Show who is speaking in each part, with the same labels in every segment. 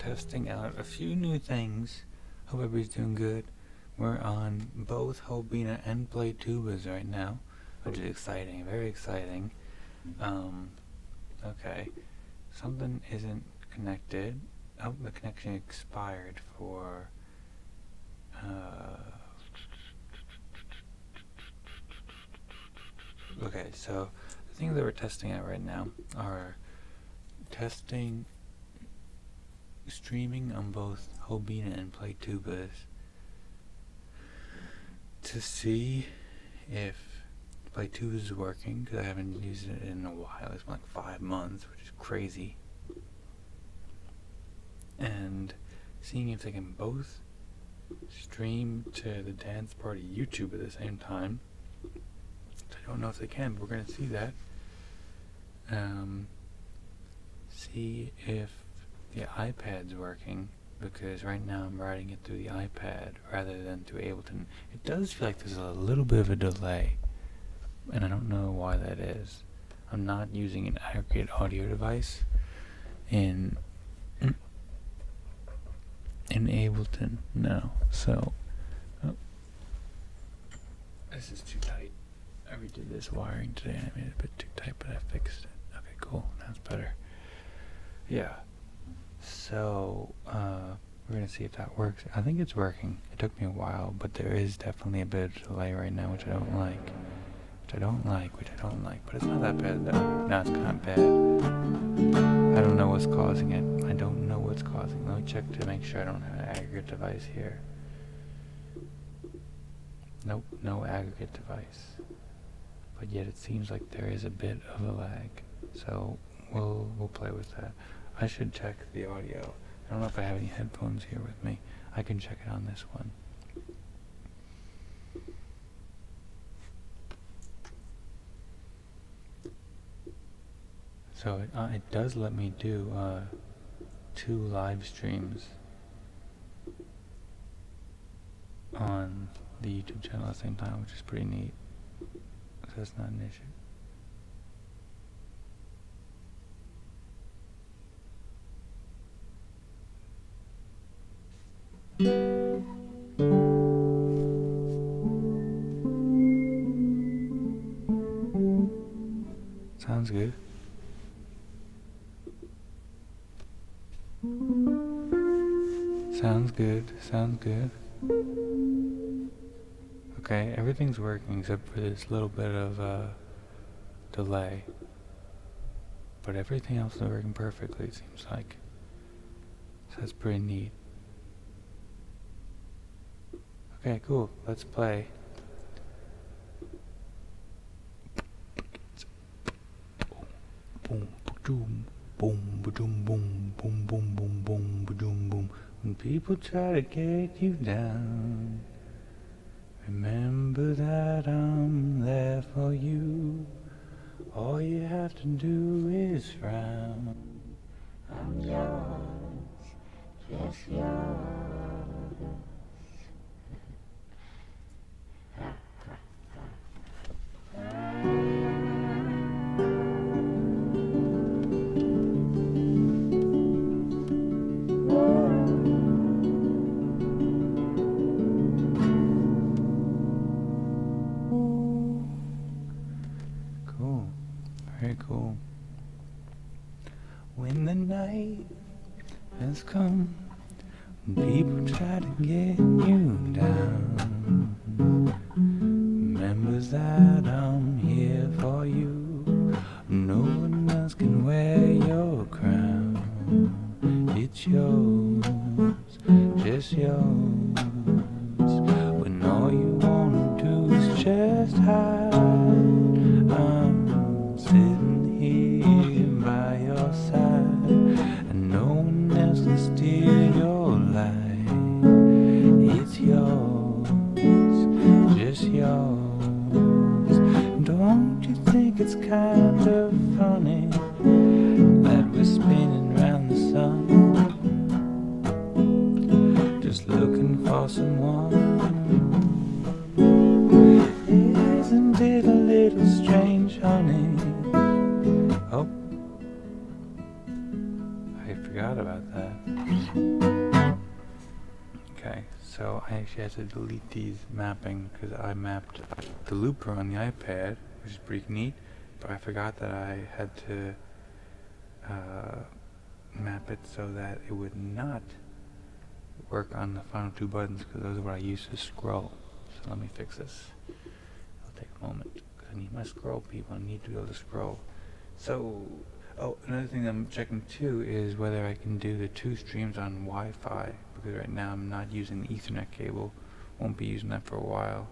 Speaker 1: testing out a few new things. Hope everybody's doing good. We're on both bina and play tubas right now, which is exciting, very exciting. Okay, something isn't connected. Oh, the connection expired for okay, so the things that we're testing out right now are testing streaming on both bina and play tubas to see if play tubas is working, because I haven't used it in a while. It's been like 5 months, which is crazy. And seeing if they can both stream to the dance party YouTube at the same time. I don't know if they can, but we're going to see that. See if the iPad's working, because right now I'm writing it through the iPad rather than through Ableton. It does feel like there's a little bit of a delay, and I don't know why that is. I'm not using an aggregate audio device in Ableton, no. So, this is too tight. I redid this wiring today and I made it a bit too tight, but I fixed it. Okay, cool. Now it's better. Yeah. So, we're going to see if that works. I think it's working. It took me a while, but there is definitely a bit of delay right now, which I don't like. But it's not that bad though. Now it's kind of bad. I don't know what's causing it. Let me check to make sure I don't have an aggregate device here. Nope, no aggregate device. But yet it seems like there is a bit of a lag. So we'll play with that. I should check the audio. I don't know if I have any headphones here with me. I can check it on this one. So it does let me do 2 live streams on the YouTube channel at the same time, which is pretty neat. So that's not an issue. Sounds good. Sounds good. Okay, everything's working except for this little bit of delay. But everything else is working perfectly, it seems like. So that's pretty neat. Okay, cool. Let's play. Boom, boom, boom, boom, boom, boom, boom, boom, boom, boom, boom. When people try to get you down, remember that I'm there for you. All you have to do is frown. I'm yours, just yours. Very cool. When the night has come, people try to get you down, remember that I'm here for you. No one else can wear your crown. It's yours, just yours. When all you wanna do is just hide, sitting here by your side, and no one else can steal your light. It's yours, just yours. Don't you think it's kind of funny that we're spinning round the sun, just looking for someone? Isn't it a little strange, honey? Oh, I forgot about that. So I actually had to delete these mapping because I mapped the looper on the iPad, which is pretty neat, but I forgot that I had to map it so that it would not work on the final two buttons, because those are what I use to scroll. So let me fix this. It'll take a moment because I need my scroll, people. I need to be able to scroll. So, oh, another thing I'm checking too is whether I can do the two streams on Wi-Fi, because right now I'm not using the Ethernet cable. Won't be using that for a while,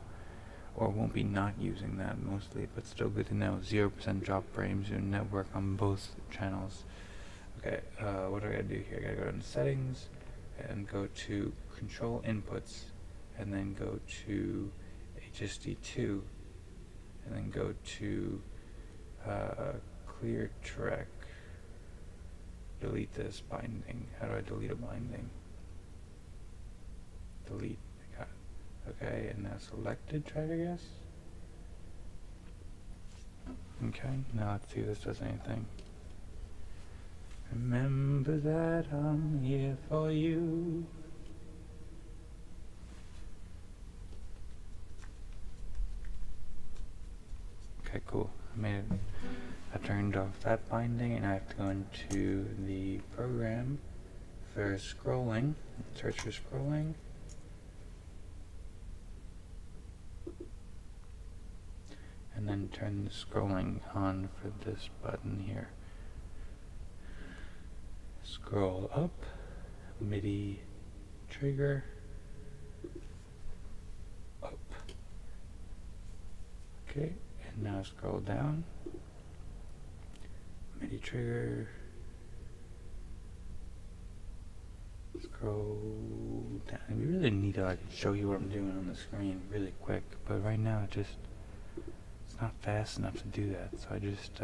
Speaker 1: or won't be not using that mostly, but still good to know. 0% drop frames in network on both channels. Okay, what do I gotta do here? I gotta go into settings and go to control inputs, and then go to HSD2, and then go to clear track. Delete this binding. How do I delete a binding? Delete. I got it. Okay, and now selected track, I guess. Okay, now let's see if this does anything. Remember that I'm here for you. Okay, cool. I made it. I turned off that binding, and I have to go into the program for scrolling. Search for scrolling. And then turn the scrolling on for this button here. Scroll up, MIDI trigger, up. Okay, and now scroll down, MIDI trigger, scroll down. It'd be really neat if I could show you what I'm doing on the screen really quick, but right now it's not fast enough to do that, so I just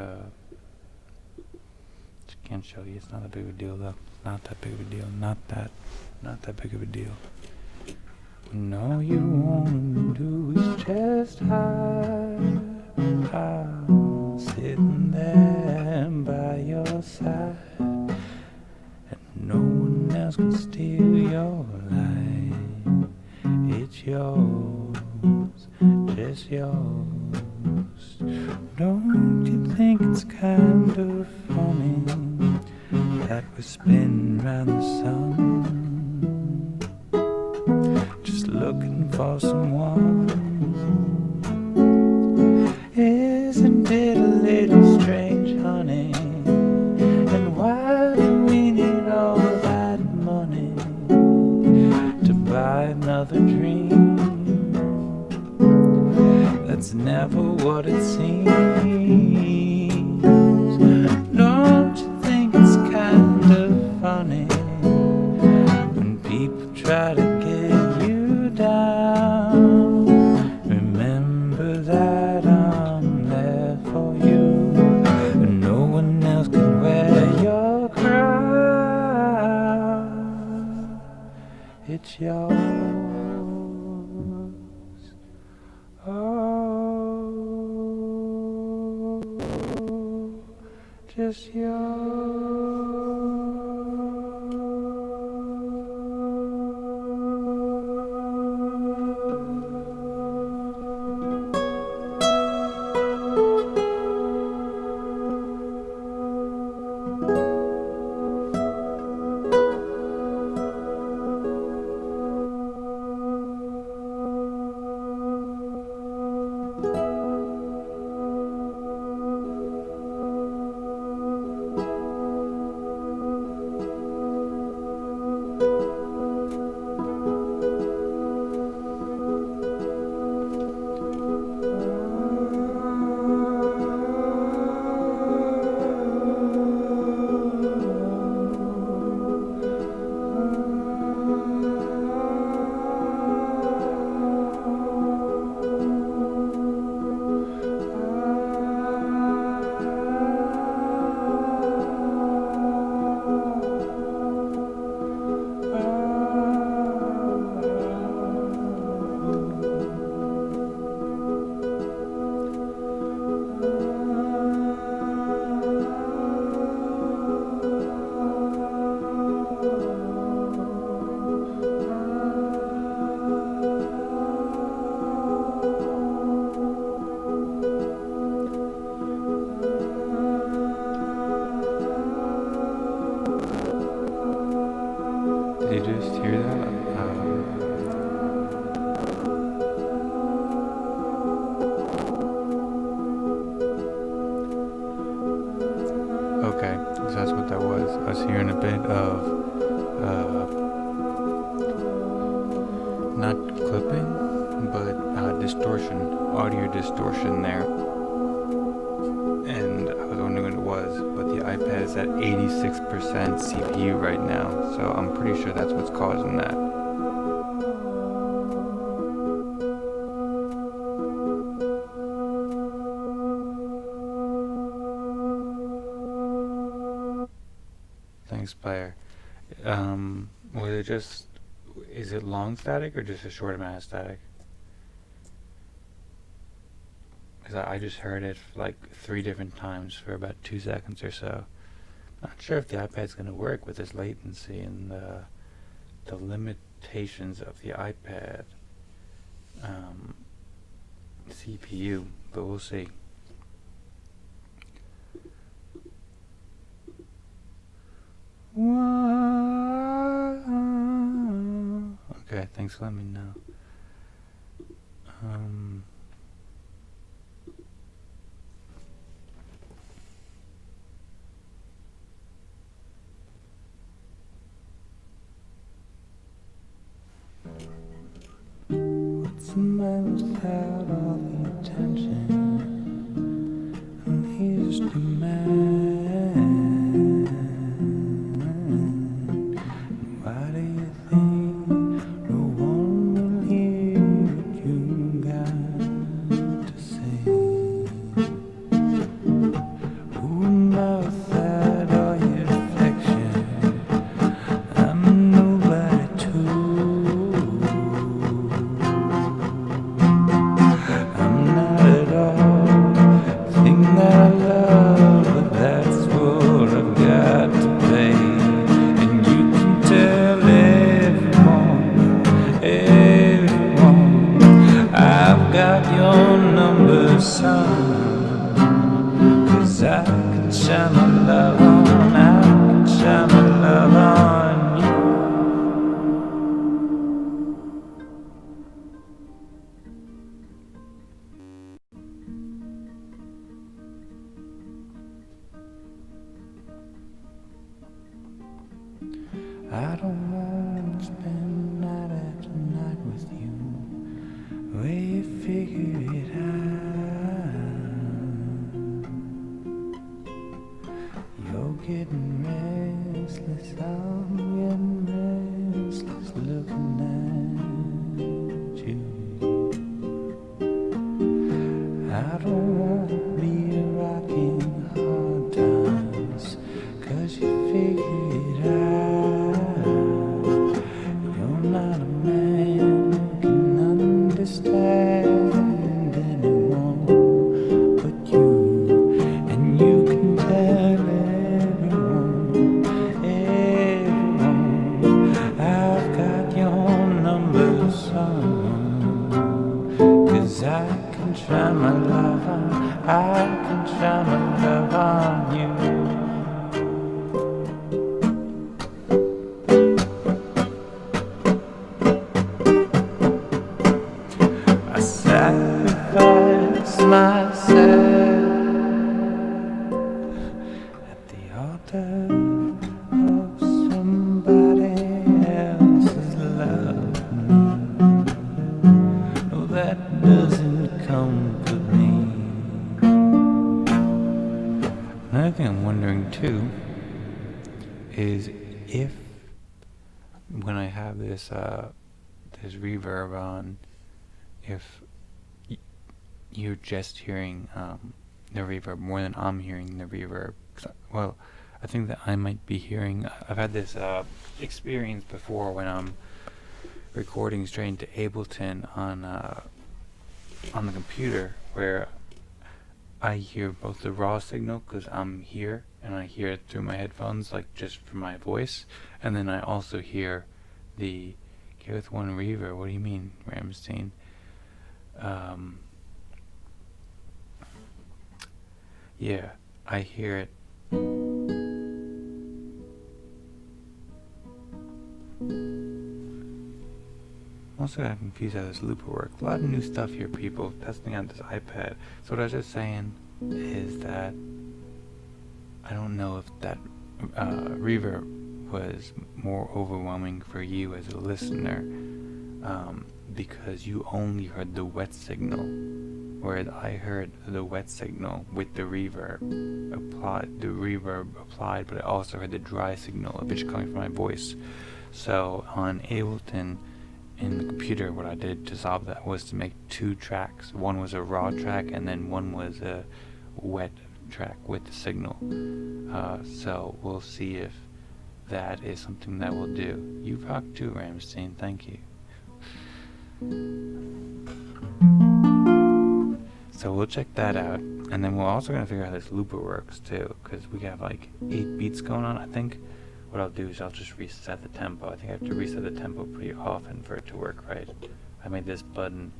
Speaker 1: can't show you. It's not that big of a deal though. Not that big of a deal. Not that big of a deal. When all you wanna do is just hide, I'm sitting there by your side, and no one else can steal your light. It's yours, just yours. Don't you think it's kind of funny that we spin round the sun, just looking for someone? Isn't it a little strange, honey? And why do we need all that money to buy another dream? That's never what it seems. Don't you think it's kind of funny when people try to get you down? Remember that I'm there for you, and no one else can wear your crown. It's yours. Just yours. Did you just hear that? Okay, so that's what that was. I was hearing a bit of not clipping, but distortion, audio distortion there. And I was wondering what it was, but the iPad is at 86% CPU right now, so I'm pretty sure that's what's causing that. Thanks, Blair. Was it just, is it long static or just a short amount of static? Because I just heard it like 3 different times for about 2 seconds or so. Not sure if the iPad's going to work with this latency and the limitations of the iPad CPU, but we'll see. Okay, thanks for letting me know. What's the man without all the attention? And he's the man. Why do you think no one will hear what you got to say? Who knows that all your affection? I'm nobody too. I'm not at all the thing that I love, but that's what I've got to pay. And you can tell everyone, I've got your number, son. 'Cause I can shine my love on, I can shine my love on you. I don't want to spend night after night with you, where you figure it out. You're getting restless, I'm getting restless looking at you. I don't want to be a rock in hard times, 'cause you figure it out. You're not a man who can understand anyone but you. And you can tell everyone, I've got your number, son. 'Cause I can try my love on, I can try my love on you. I sacrifice myself at the altar of somebody else's love. No, that doesn't comfort me. Another thing I'm wondering too is if when I have this reverb on, if you're just hearing the reverb more than I'm hearing the reverb. Well, I think that I might be hearing, I've had this experience before when I'm recording straight into Ableton on the computer, where I hear both the raw signal because I'm here and I hear it through my headphones, like just from my voice, and then I also hear the with one reverb. What do you mean, Ramstein? Yeah, I hear it. also got confused how this looper works. A lot of new stuff here, people. Testing out this iPad. So what I was just saying is that I don't know if that reverb was more overwhelming for you as a listener, because you only heard the wet signal, whereas I heard the wet signal with the reverb applied, but I also heard the dry signal of it coming from my voice. So on Ableton, in the computer, what I did to solve that was to make 2 tracks. One was a raw track, and then one was a wet track with the signal. So we'll see if that is something that we'll do. You rock too, Ramstein. Thank you. So we'll check that out, and then we're also gonna figure out how this looper works too, because we have like 8 beats going on. I think what I'll do is I'll just reset the tempo. I think I have to reset the tempo pretty often for it to work right. I made this button.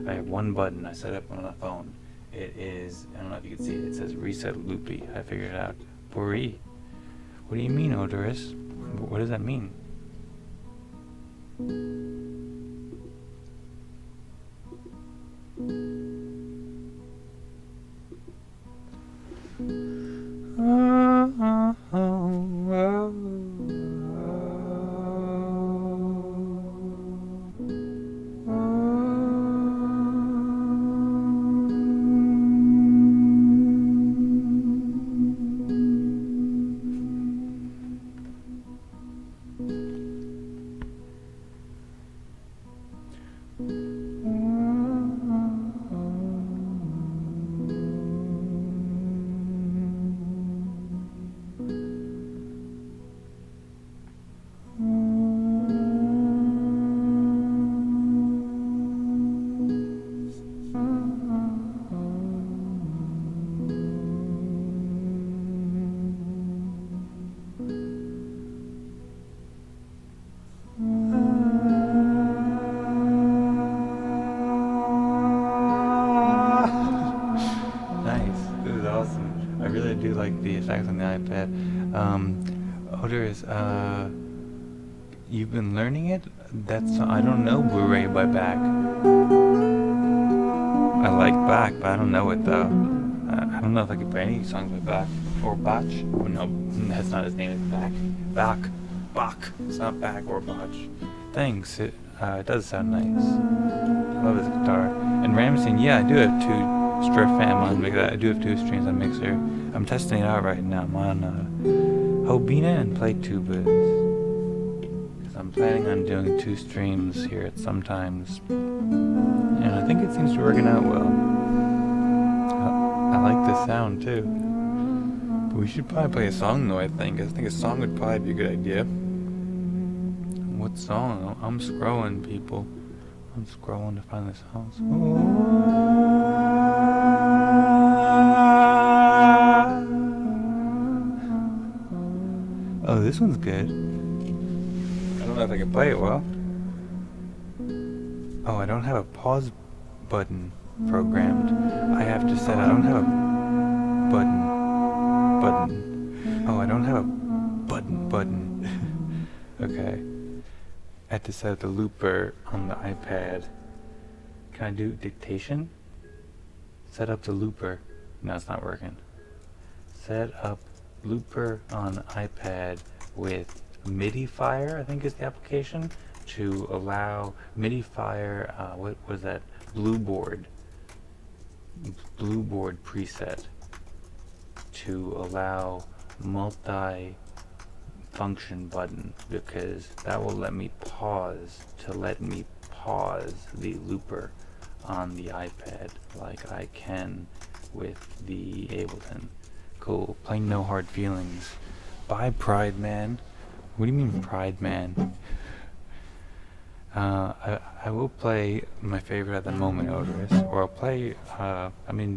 Speaker 1: I have one button I set up on the phone. It is, I don't know if you can see it, it says reset loopy. I figured it out. Bori. What do you mean, Odorous? What does that mean? I really do like the effects on the iPad. Odorous, you've been learning it? That's, I don't know Blu-ray by Bach. I like Bach, but I don't know it though. I don't know if I could play any songs by Bach. Or Bach. Oh, no, that's not his name, it's Bach. Bach. It's not Bach or Bach. Thanks, it does sound nice. I love his guitar. And Ramstein, yeah, I do have 2 Strip Fam on Mixer. I do have 2 streams on Mixer. I'm testing it out right now. I'm on bina and play tubas. Because I'm planning on doing 2 streams here at sometimes. And I think it seems to be working out well. I like the sound too. But we should probably play a song though, I think. I think a song would probably be a good idea. What song? I'm scrolling, people. I'm scrolling to find the songs. Oh, this one's good. I don't know if I can play it well. Oh, I don't have a pause button programmed. I have to set. I don't have a button. Oh, I don't have a button. Okay. I have to set up the looper on the iPad. Can I do dictation? Set up the looper. No, it's not working. Set up looper on iPad with MIDI Fire, I think is the application, to allow MIDI Fire, what was that? Blueboard preset to allow multi-function button, because that will let me pause the looper on the iPad like I can with the Ableton. Cool. Playing No Hard Feelings. Bye, Pride Man. What do you mean, Pride Man? I will play my favorite at the moment, Odorous, or I'll play,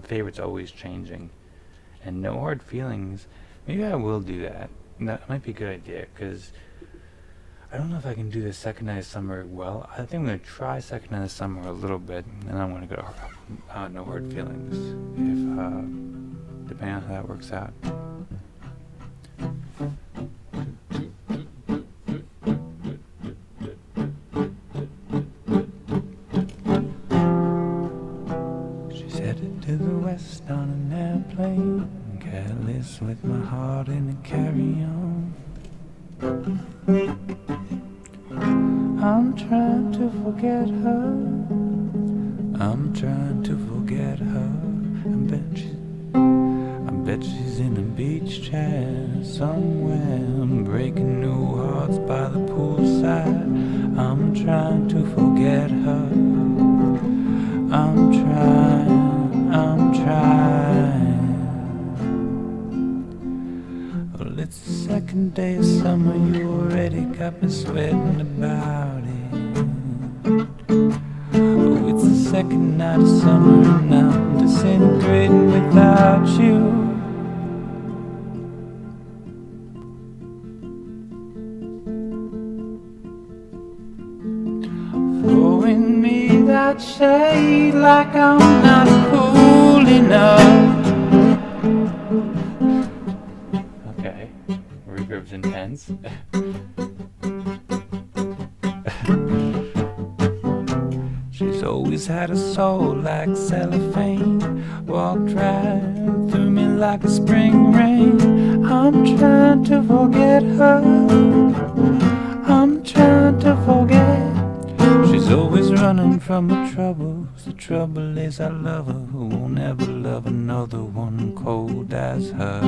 Speaker 1: favorite's always changing. And No Hard Feelings, maybe I will do that. That might be a good idea, because I don't know if I can do the Second Night of Summer well. I think I'm going to try Second Night of Summer a little bit, and I'm going to go No Hard Feelings, if, depending on how that works out. rest on an airplane, careless with my heart in a carry-on. I'm trying to forget her. I'm trying to forget her. I bet she's in a beach chair somewhere, breaking new hearts by the poolside. I'm trying to forget her. I'm trying. Well, it's the second day of summer, you already got me sweating about it. Oh, it's the second night of summer and I'm disintegrating without you. Throwing me that shade like I'm not cool enough. Okay, reverb's intense. She's always had a soul like cellophane, walked right through me like a spring rain. I'm trying to forget her. I'm trying to forget. She's always running from her troubles. The trouble is I love her, who won't ever love another one cold as her.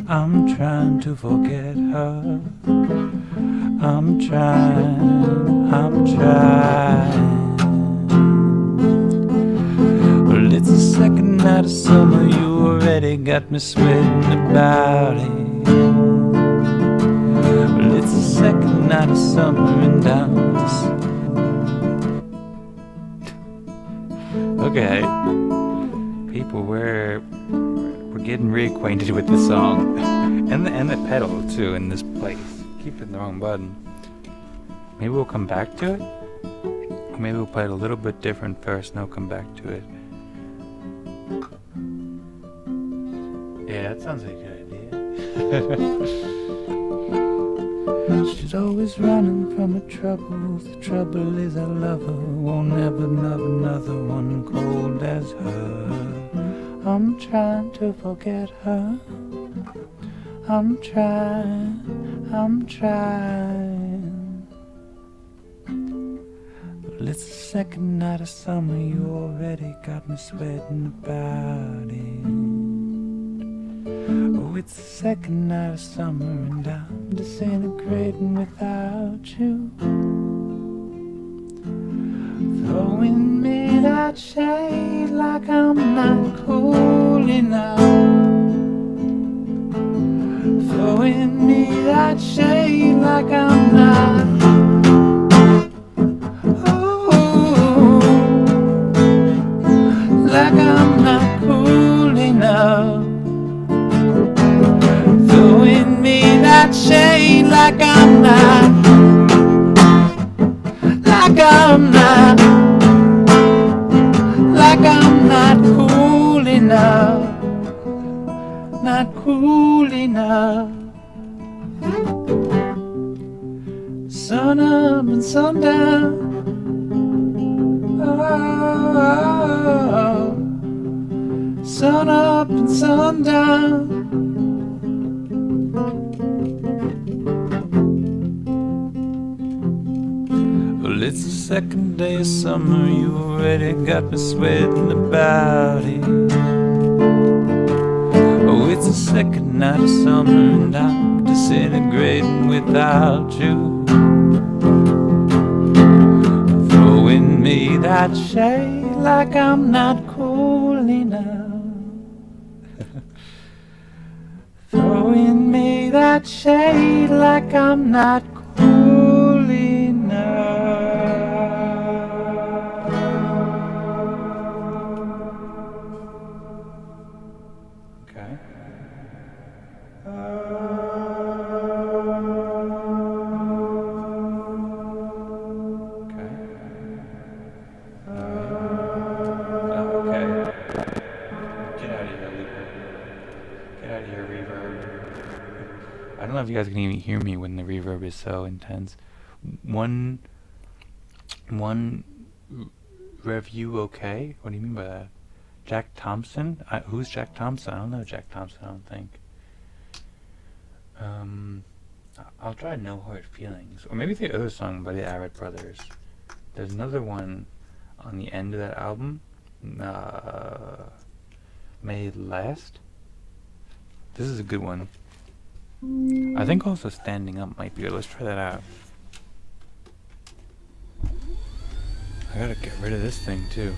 Speaker 1: I'm trying to forget her. I'm trying. Well, it's the second night of summer, you already got me sweating about it. Well, it's the second night of summer and I'm just... Okay, people, we're getting reacquainted with the song and the pedal too in this place. Keep hitting the wrong button. Maybe we'll come back to it. Or maybe we'll play it a little bit different first, and I'll come back to it. Yeah, that sounds like a good idea. She's always running from her troubles. The trouble is I love her, won't ever love another one cold as her. I'm trying to forget her. I'm trying. Well, it's the second night of summer, you already got me sweating about it. Oh, it's the second night of summer and I'm disintegrating without you. Throwing me that shade like I'm not cool enough. Throwing me that shade like I'm not. Oh, like I'm not cool enough. Throwing me that shade like I'm not. Like I'm not. Like I'm not cool enough. Not cool enough. Sun up and sundown. Oh, sun up and sundown. Well, it's the second day of summer, you already got me sweating about it. Oh, it's the second night of summer and I'm disintegrating without you. Throwing me that shade like I'm not cool enough. Throwing me that shade like I'm not cool enough. Okay. I don't know if you guys can even hear me when the reverb is so intense. One review, okay? What do you mean by that? Jack Thompson? Who's Jack Thompson? I don't know Jack Thompson, I don't think. I'll try No Hard Feelings. Or maybe the other song by the Avett Brothers. There's another one on the end of that album. May It Last. This is a good one. I think also Standing Up might be good. Let's try that out. I gotta get rid of this thing too.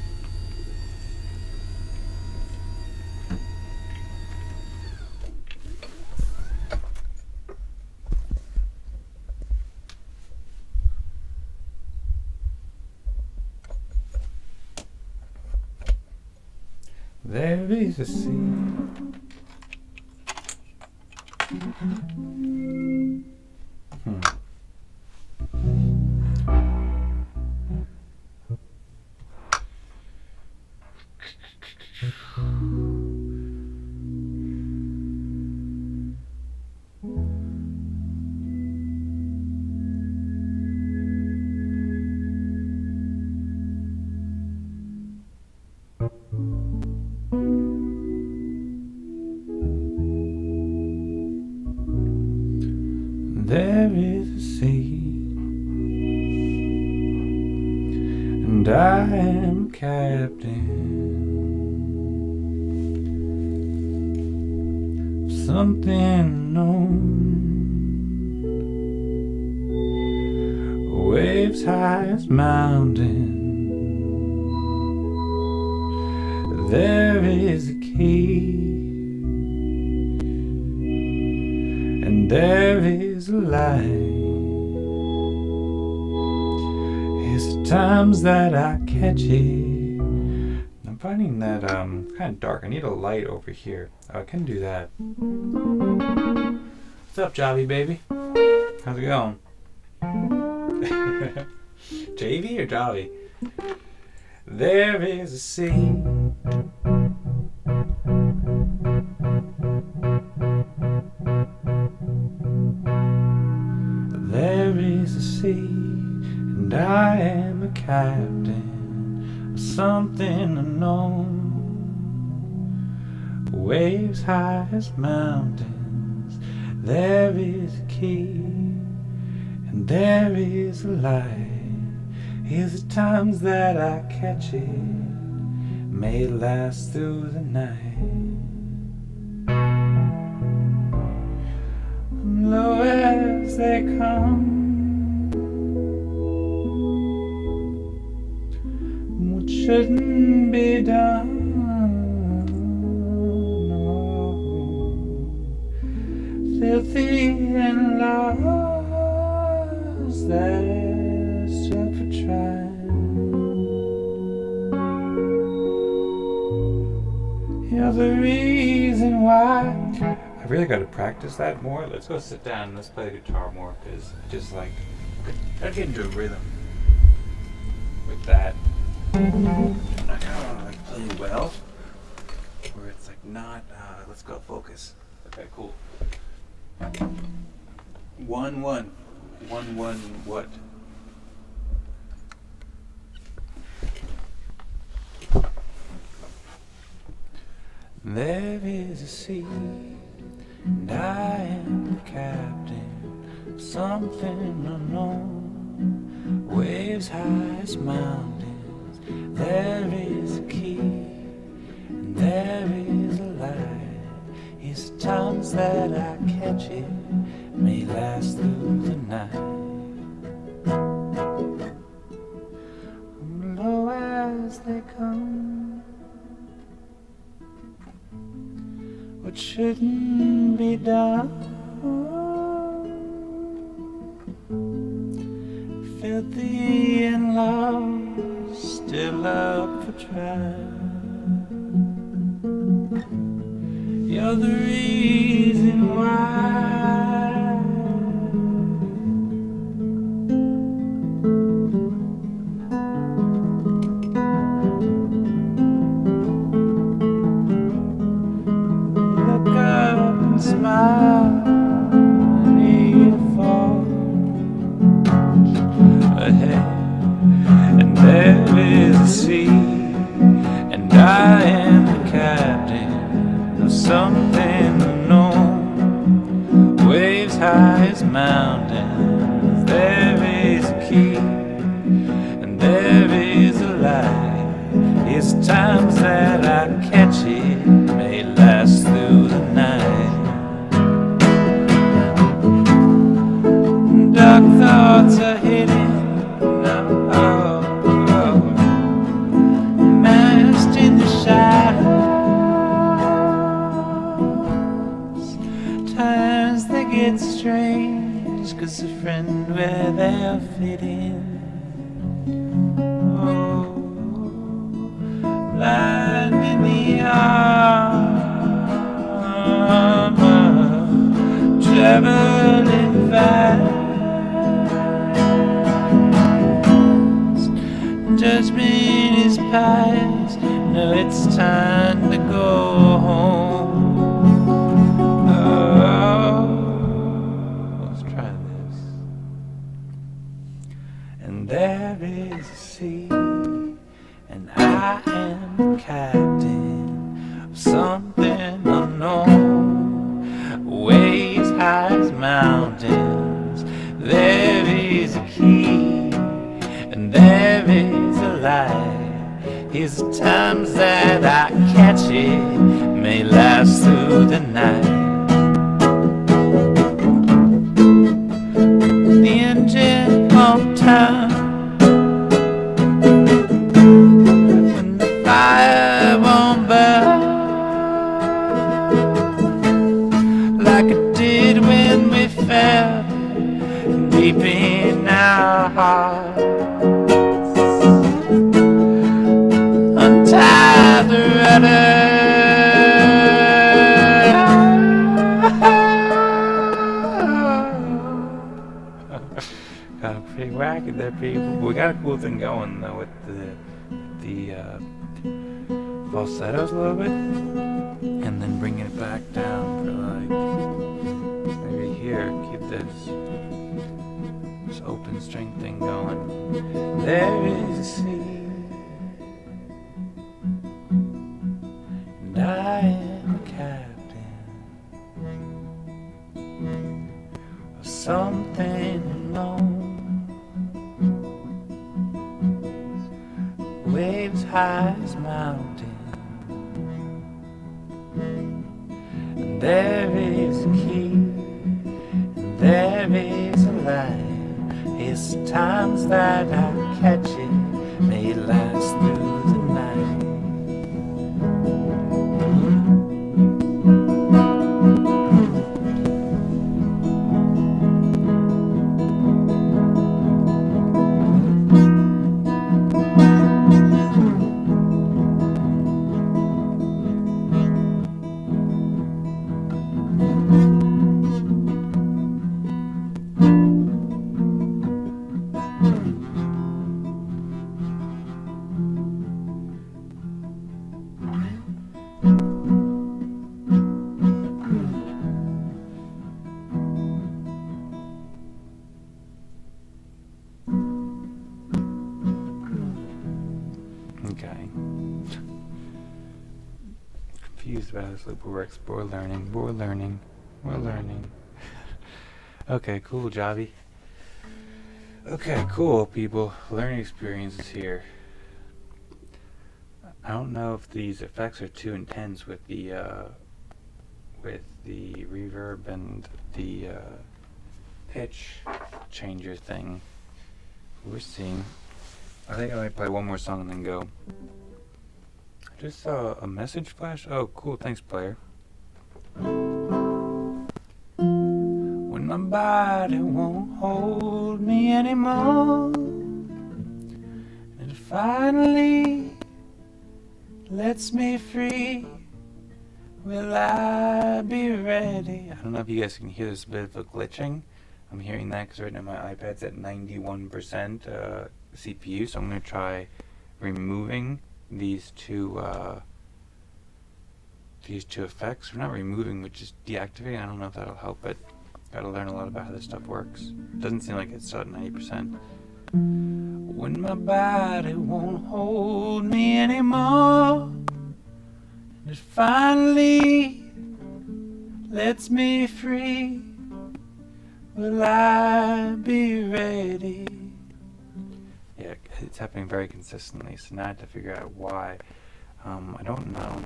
Speaker 1: There is a sea. There is a sea, and I am captain of something unknown. Waves high as mountains. There is a key, and there is a light. It's the times that I catch it. I'm finding that kind of dark. I need a light over here. I can do that. What's up, Javi baby? How's it going? JV or Javi? There is a sea. There is a sea, and I am a captain of something unknown. Waves high as mountains. There is a key, and there is a light. Here's the times that I catch it. May it last through the night. Low as they come, what shouldn't be done, no. Filthy and lost, that's up for trying. You're the reason why. I really got to practice that more. Let's go sit down and let's play the guitar more, because I just like, gotta get into a rhythm with that. I kind of want to like play well, where it's like not, let's go focus. Okay, cool. 1 1 1 1 what? There is a sea, and I am the captain of something unknown. Waves high as mountains. There is a key, and there is a light. It's the times that I catch it may last through the night. Low as they come, what shouldn't be done, filthy and lost, still up for trying. You're the reason why. Look up and smile, I need to fall ahead, and there is a sea, and I am highest mountains, there is a key, and there is a light. It's times that I catch it, may last through the night. Dark thoughts are hidden, masked in the shadows. Times they get strange, 'cause a friend where they'll fit in. Oh, blind in the armor, traveling fast. Judgment is past, no, it's time to go home. Oh, let's try this. And there is a sea, and I am the captain of something unknown. Waves high as mountains, there is a key, and there is a light. His times that I catch it may last through the night. The engine on time, when the fire won't burn like it did when we fell deep in our hearts. Untie the rudder. Pretty wacky there, people. We got a cool thing going though with the falsettos a little bit, and then bringing it back down for like maybe here. Keep this open string thing going. There is a sea, and I am a captain of something unknown. Waves high as mountains, and there is a key, and there is a light. It's times that I catch it may last through the night. Okay. Confused about this loop works. We're learning. Okay, cool, Javi. Okay, cool, people. Learning experience is here. I don't know if these effects are too intense with the reverb and the pitch changer thing. We're seeing. I think I might play one more song and then go. I just saw a message flash. Oh, cool. Thanks, player. When my body won't hold me anymore, and it finally lets me free, will I be ready? I don't know if you guys can hear this bit of a glitching. I'm hearing that because right now my iPad's at 91% CPU, so I'm going to try removing these two effects. We're not removing, but just deactivating. I don't know if that'll help, but gotta learn a lot about how this stuff works. Doesn't seem like it's still at 90%. When my body won't hold me anymore, and it finally lets me free, will I be ready? Yeah, it's happening very consistently, so now I have to figure out why. I don't know.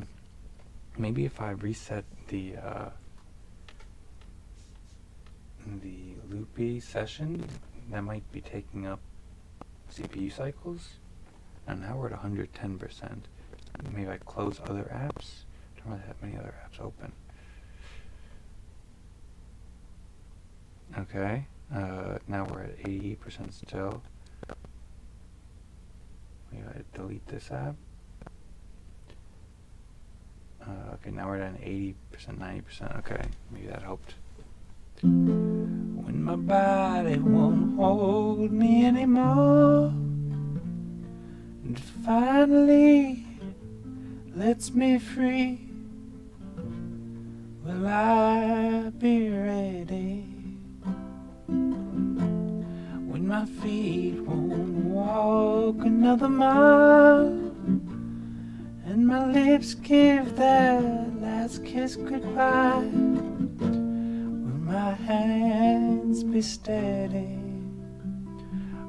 Speaker 1: Maybe if I reset the loopy session, that might be taking up CPU cycles. And now we're at 110%. Maybe I close other apps. Don't really have many other apps open. Okay, now we're at 88% still. Maybe I delete this app. Okay, now we're at 80%, 90%. Okay, maybe that helped. When my body won't hold me anymore, and finally lets me free, will I be ready? When my feet won't walk another mile, and my lips give their last kiss goodbye, will my hands be steady?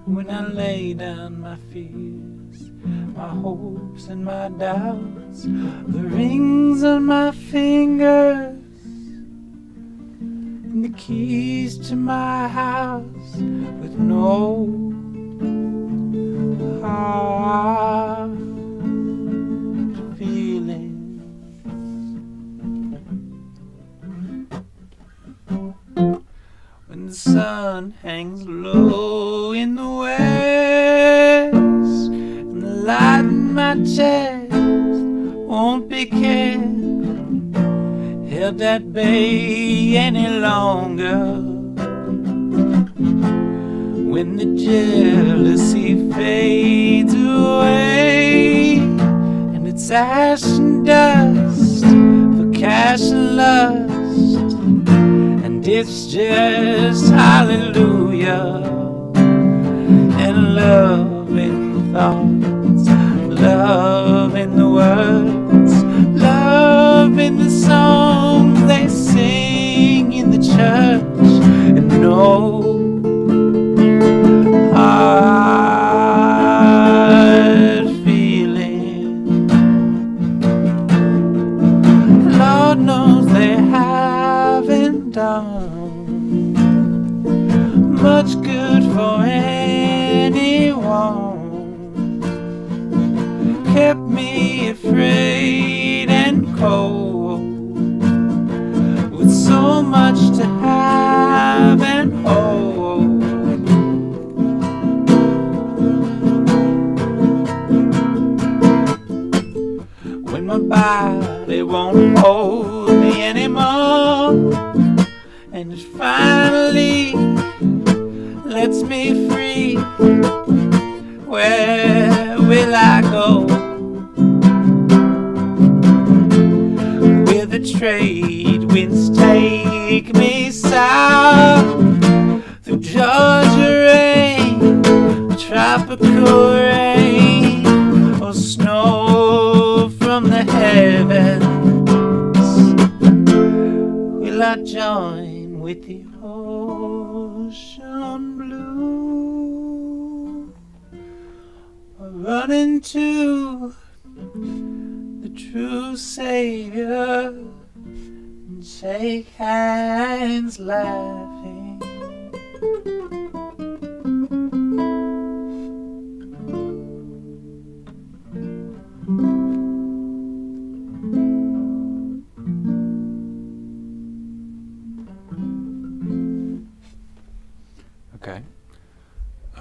Speaker 1: When I lay down my fears, my hopes and my doubts, the rings on my fingers, and the keys to my house, with no hard feelings. When the sun hangs low in the west, and the light in my chest won't be held at bay any longer. When the jealousy fades away, and it's ash and dust for cash and lust, and it's just hallelujah and love in thoughts, love in the words, love in the songs they sing in the church, and no hard feeling. Lord knows they haven't done much good for anyone. Kept me afraid and cold, with so much to have and hold. When my body won't hold me anymore, and it finally lets me free, where will I go? Will the trade winds take me south, through Georgia rain, tropical rain, or snow from the heavens? Will I join with the ocean blue, or run into the true Savior and shake hands laughing?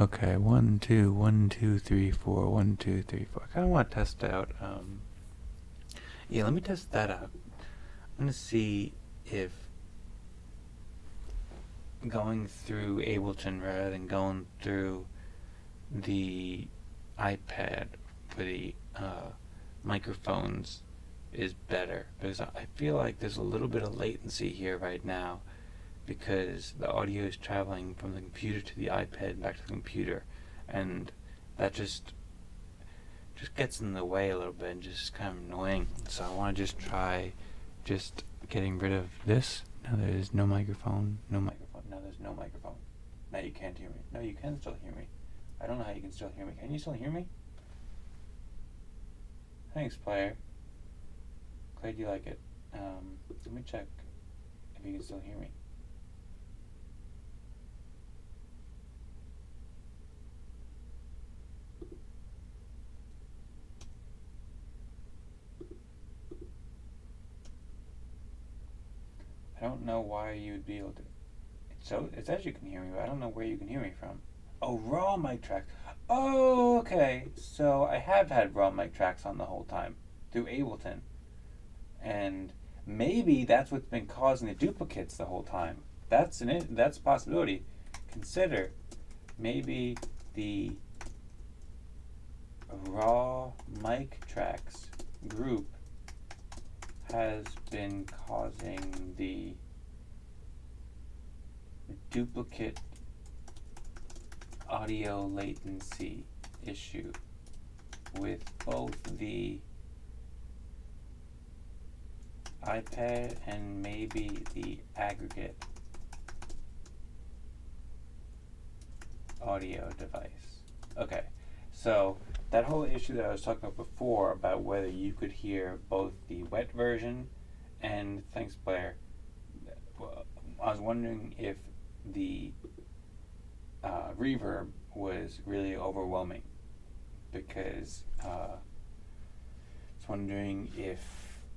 Speaker 1: Okay, 1, 2, 1, 2, 3, 4, 1, 2, 3, 4. I kind of want to test out, yeah, let me test that out. I'm going to see if going through Ableton rather than going through the iPad for the microphones is better, because I feel like there's a little bit of latency here right now, because the audio is traveling from the computer to the iPad back to the computer, and that just gets in the way a little bit and just kind of annoying. So I want to just try just getting rid of this. Now there's no microphone. Now there's no microphone. Now you can't hear me. No, you can still hear me. I don't know how you can still hear me. Can you still hear me? Thanks, player. Glad you like it. Let me check if you can still hear me. I don't know why you would be able to. It says you can hear me, but I don't know where you can hear me from. Oh, raw mic tracks. Oh, okay. So I have had raw mic tracks on the whole time through Ableton, and maybe that's what's been causing the duplicates the whole time. That's a possibility. Consider maybe the raw mic tracks group has been causing the duplicate audio latency issue with both the iPad and maybe the aggregate audio device. Okay, so that whole issue that I was talking about before about whether you could hear both the wet version and thanks Blair, I was wondering if the reverb was really overwhelming, because I was wondering if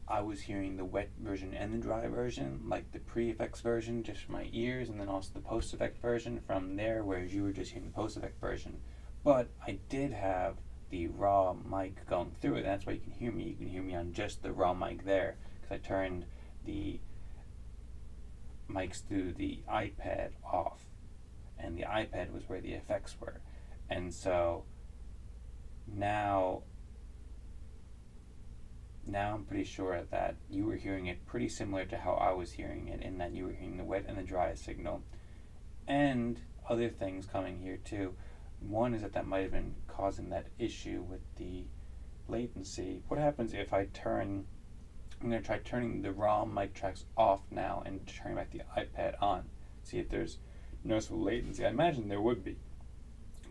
Speaker 1: I was hearing the wet version and the dry version, like the pre-effects version just from my ears, and then also the post-effect version from there, whereas you were just hearing the post-effect version. But I did have the raw mic going through it, and that's why you can hear me. You can hear me on just the raw mic there, because I turned the mics through the iPad off, and the iPad was where the effects were. And so now I'm pretty sure that you were hearing it pretty similar to how I was hearing it, in that you were hearing the wet and the dry signal. And other things coming here too. One is that might have been causing that issue with the latency. What happens if I'm going to try turning the raw mic tracks off now and turning back the iPad on. See if there's noticeable latency. I imagine there would be,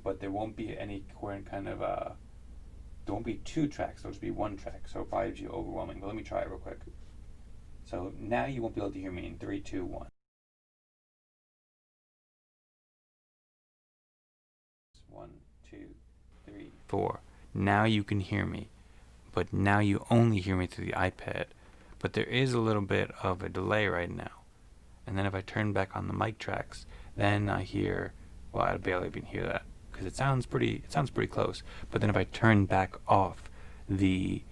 Speaker 1: but there won't be any kind of there won't be two tracks, there'll just be one track, so it'll probably be overwhelming. But let me try it real quick. So now you won't be able to hear me in 3, 2, 1. 1, 2, 3, 4. Now you can hear me, but now you only hear me through the iPad. But there is a little bit of a delay right now. And then if I turn back on the mic tracks, then I hear, well, I barely even hear that, because it sounds pretty close. But then if I turn back off the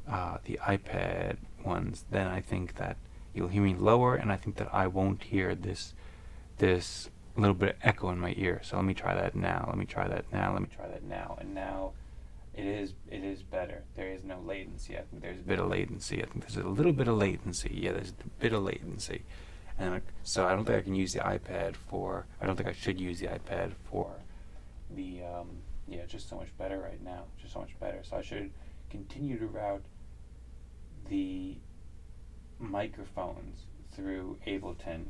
Speaker 1: iPad ones, then I think that you'll hear me lower, and I think that I won't hear this little bit of echo in my ear. So let me try that now. Let me try that now. Let me try that now. And now it is better. There is no latency. I think there's a bit of latency. I think there's a little bit of latency. Yeah, there's a bit of latency. And so I don't think I can use the iPad for. I don't think I should use the iPad for the. Yeah, it's just so much better right now. Just so much better. So I should continue to route the microphones through Ableton.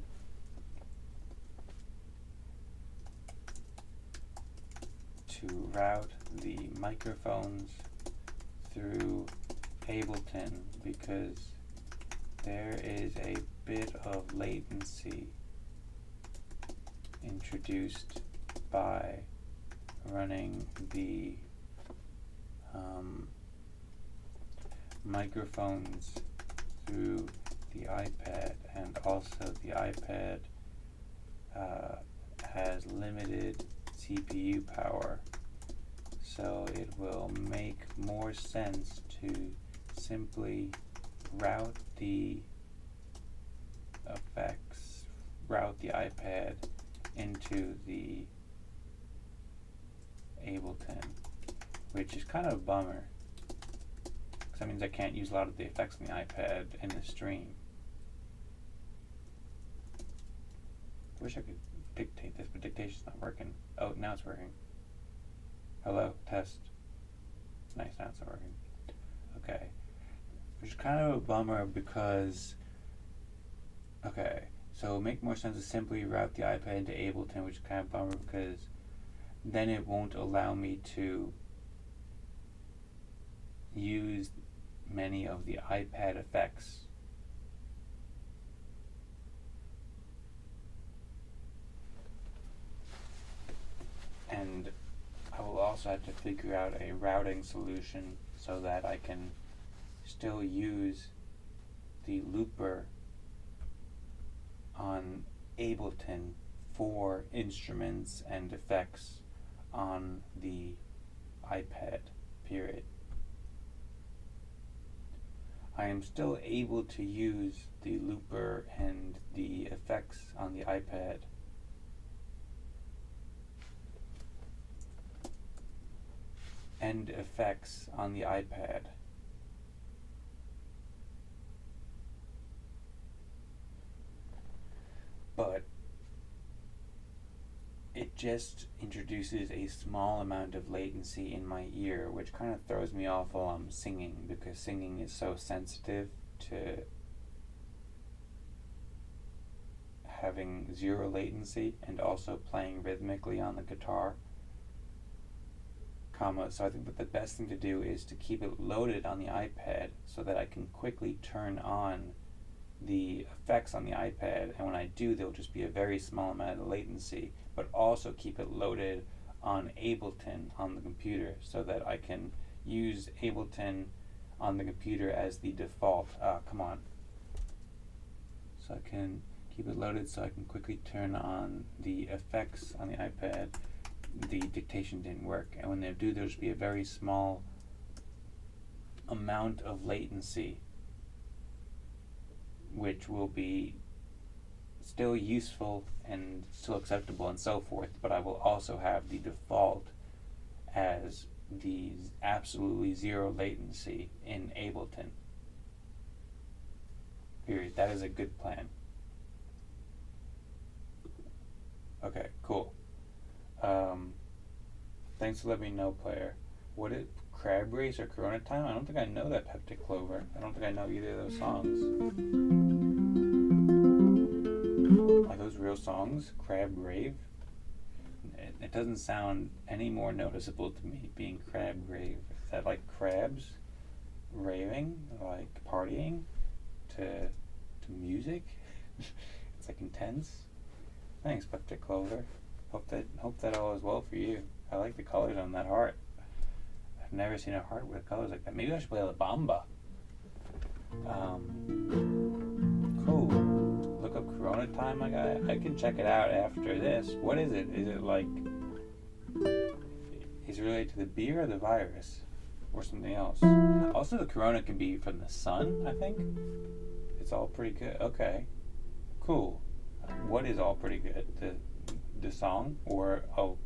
Speaker 1: To route the microphones through Ableton, because there is a bit of latency introduced by running the microphones through the iPad, and also the iPad has limited CPU power, so it will make more sense to simply route the effects, route the iPad into the Ableton, which is kind of a bummer, because that means I can't use a lot of the effects on the iPad in the stream. I wish I could dictate this, but dictation's not working. Oh, now it's working. Hello, test. Nice, now it's not working. Okay. Which is kind of a bummer because, okay, So it would make more sense to simply route the iPad into Ableton, which is kind of a bummer because then it won't allow me to use many of the iPad effects. And I will also have to figure out a routing solution so that I can still use the looper on Ableton for instruments and effects on the iPad, period. I am still able to use the looper and the effects on the iPad and effects on the iPad. But it just introduces a small amount of latency in my ear, which kind of throws me off while I'm singing, because singing is so sensitive to having zero latency and also playing rhythmically on the guitar. So I think that the best thing to do is to keep it loaded on the iPad so that I can quickly turn on the effects on the iPad, and when I do, there'll just be a very small amount of latency, but also keep it loaded on Ableton on the computer so that I can use Ableton on the computer as the default. Come on. So I can keep it loaded so I can quickly turn on the effects on the iPad. The dictation didn't work, and when they do, there'll just be a very small amount of latency, which will be still useful and still acceptable and so forth, but I will also have the default as the absolutely zero latency in Ableton. Period. That is a good plan. Okay, cool. Thanks for letting me know, player. What is Crab Race or Corona Time? I don't think I know that Peptic Clover. I don't think I know either of those songs. Are those real songs? Crab Rave? It doesn't sound any more noticeable to me being Crab Rave. Is that like crabs raving, like partying to music? It's like intense. Thanks, Peptic Clover. Hope that all is well for you. I like the colors on that heart. I've never seen a heart with colors like that. Maybe I should play La Bamba. Cool. Look up Corona Time, my guy. I can check it out after this. What is it? Is it like... Is it related to the beer or the virus? Or something else? Also, the corona can be from the sun, I think. It's all pretty good. Okay. Cool. What is all pretty good? The song? Or, oh,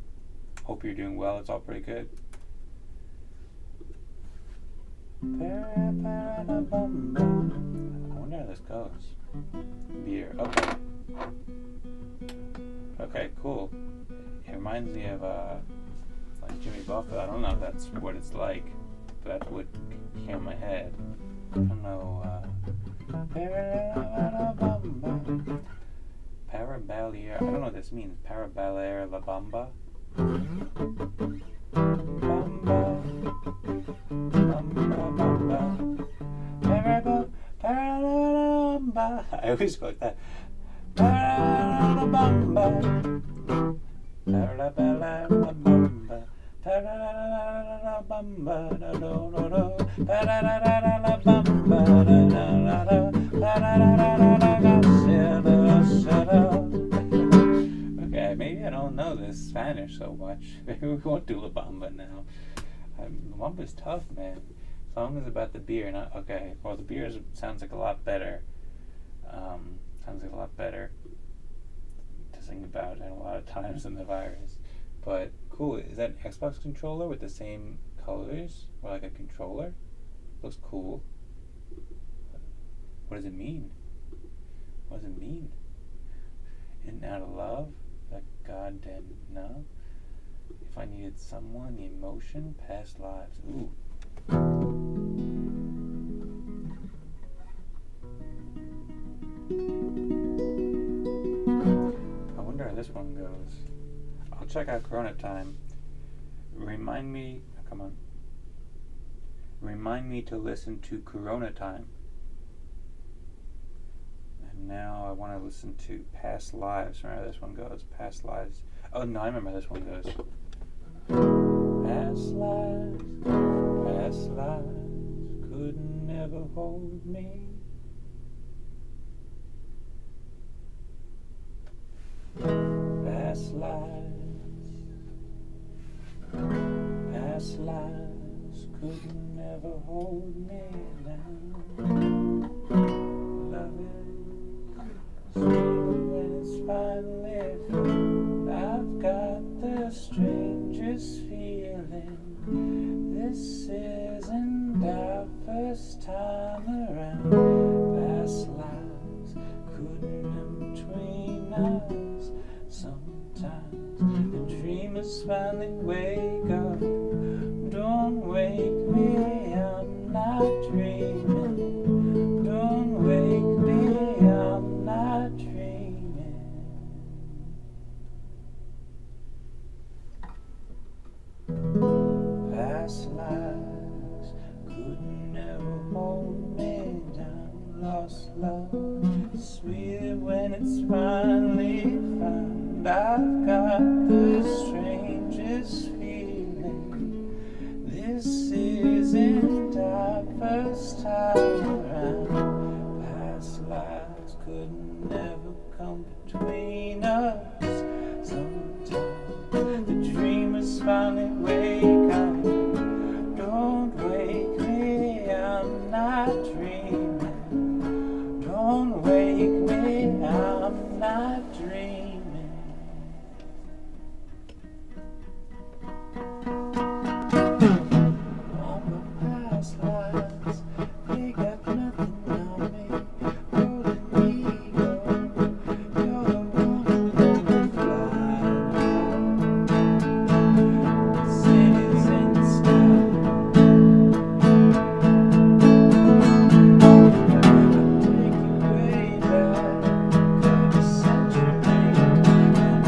Speaker 1: hope you're doing well, it's all pretty good? I wonder how this goes. Beer. Okay. Okay, cool. It reminds me of, like Jimmy Buffett. I don't know if that's what it's like, but that's what came in my head. I don't know, Parabalier. I don't know what this means. Parabalier La Bamba. Bamba. Bamba. Bamba. Parabamba. I always go like that. Parabamba. Parabalier La Bamba. Parabamba. No, no, no, no. Parabalier La Bamba. Okay, maybe I don't know this Spanish so much. Maybe we won't do La Bamba now. La Bamba's tough, man. Song is about the beer, not okay. Well, the beer sounds like a lot better. Sounds like a lot better to sing about it a lot of times than the virus. But cool. Is that an Xbox controller with the same colors, or like a controller? Looks cool. What does it mean? What does it mean? In and out of love? That goddamn no. If I needed someone, the emotion, past lives. Ooh. this one goes. I'll check out Corona Time. Remind me, come on. Remind me to listen to Corona Time. And now I want to listen to Past Lives. Remember how this one goes? Past Lives. Oh no, I remember how this one goes. Past lives could never hold me. Past lives could never hold me now. Love it, sweet when it's finally through. I've got the strangest feeling. This isn't our first time around. Past lives couldn't in between us. Sometimes the dreamers finally wake up. Don't wake me, I'm not dreaming. Don't wake me, I'm not dreaming. Past lives could never hold me down. Lost love, sweeter when it's finally found. I've got the strangest feeling. This isn't our first time around. Past lives could never come between us. Sometimes the dreamers finally wake up. Don't wake me, I'm not dreaming. Don't wake me, I'm not dreaming. All my past lives, they got nothing on me. Golden eagle, you're the one who's gonna fly. Cities in the sky. I'll take you way back, couple centuries, and you remember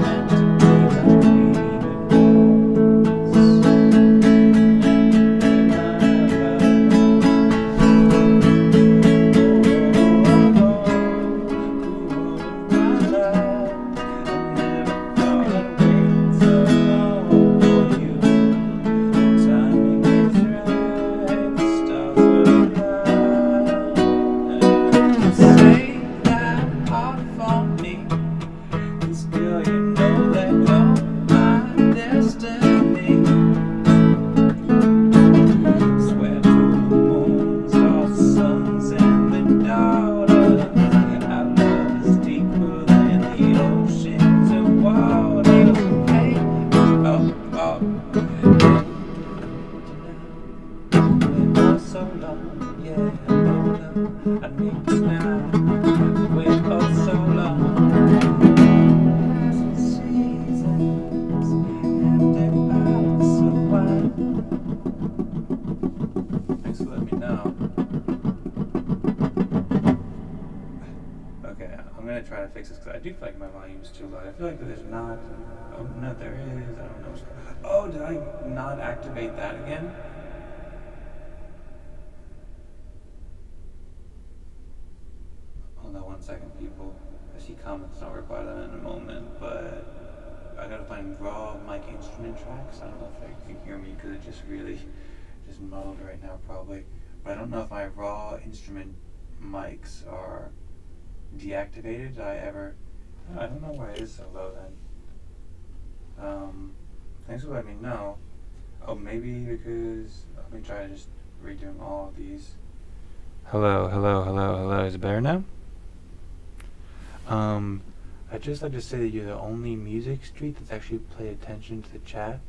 Speaker 1: meant to be my Still, you know that you're my destiny. Swear to the moon, stars, suns, and the daughters. Our love is deeper than the oceans and waters. Hey, we're so long, yeah, I need you now. We're so long. Thanks for letting me know. Okay, I'm gonna try to fix this because I do feel like my volume is too loud. I feel like there's not. Oh no, there is. I don't know. Oh, did I not activate that again? Hold on 1 second, people. I see comments. I'll reply to them in a moment, but I gotta find raw mic instrument tracks. I don't know if you can hear me because it just really just muddled right now probably. But I don't know if my raw instrument mics are deactivated. I don't know why it is so low then. Thanks for letting me know. Oh, maybe because let me try just redoing all of these. Hello. Is it better now? I'd just like to say that you're the only music street that's actually paid attention to the chat.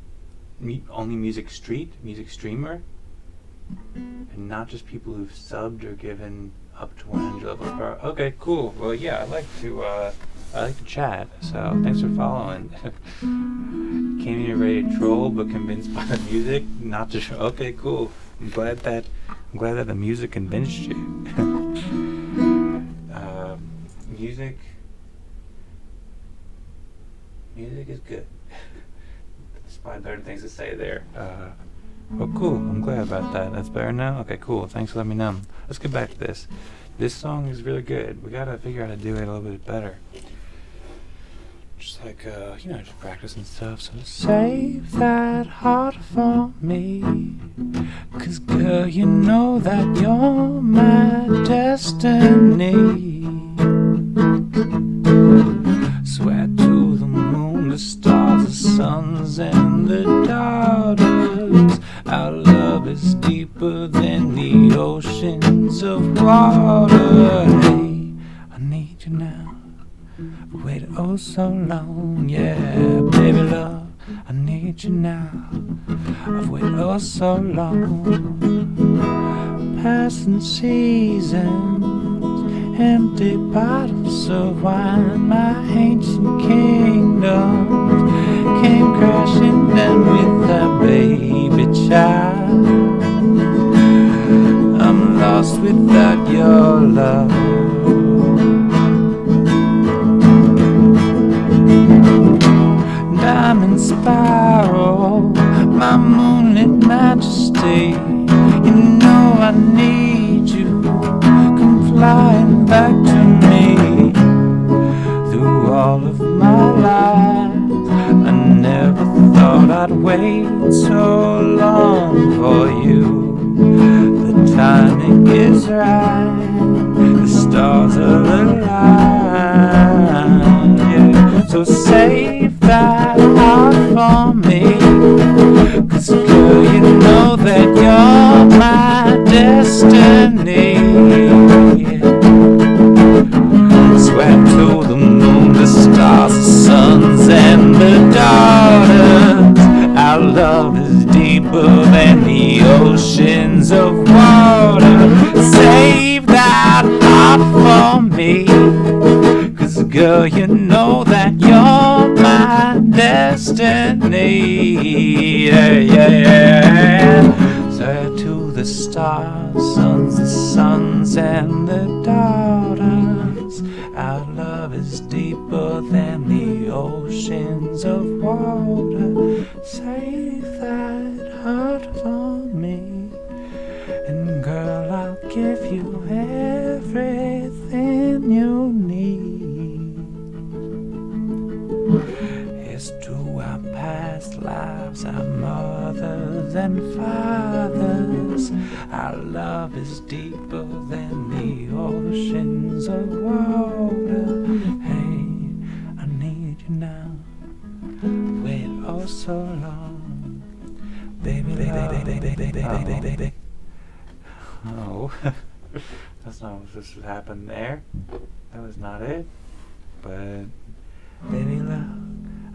Speaker 1: Only music streamer, and not just people who've subbed or given up to 100 levels per hour. Okay, cool. Well, yeah, I like to chat. So thanks for following. Came here ready to troll, but convinced by the music not to. Okay, cool. I'm glad that the music convinced you. music is good. There's probably better things to say there. Oh, cool. I'm glad about that. That's better now? Okay, cool. Thanks for letting me know. Let's get back to this. This song is really good. We gotta figure out how to do it a little bit better. Just like, just practice and stuff. So save that heart for me. 'Cause girl, you know that you're my destiny. Swear to the moon, the stars, the suns, and the daughters. Our love is deeper than the oceans of water. Hey, I need you now. I've waited oh so long, yeah, baby love, I need you now. I've waited oh so long. Passing seasons, empty bottles of wine, my ancient kingdoms came crashing down with a baby child. I'm lost without your love. Diamond spiral, my moonlit majesty. You know I need you. Come flying back to me. Through all of my life, I never thought I'd wait so long for you. The timing is right, the stars are aligned, yeah. So save that heart for me. 'Cause girl, you know that you're my destiny. Swear to the moon, the stars, the suns, and the daughters. Our love is deeper than the oceans of water. Save that heart for me. 'Cause girl, you know that you're my destiny. Yeah. Swear to the stars, the suns, and the daughters. Our love is deeper than the oceans of water. Save that heart for me. And girl, I'll give you everything you need. Here's to our past lives, our mothers and fathers. Our love is deeper than the oceans of water. Hey, I need you now. Wait oh so long, baby. Oh, that's not what this would happen there. That was not it. But baby love,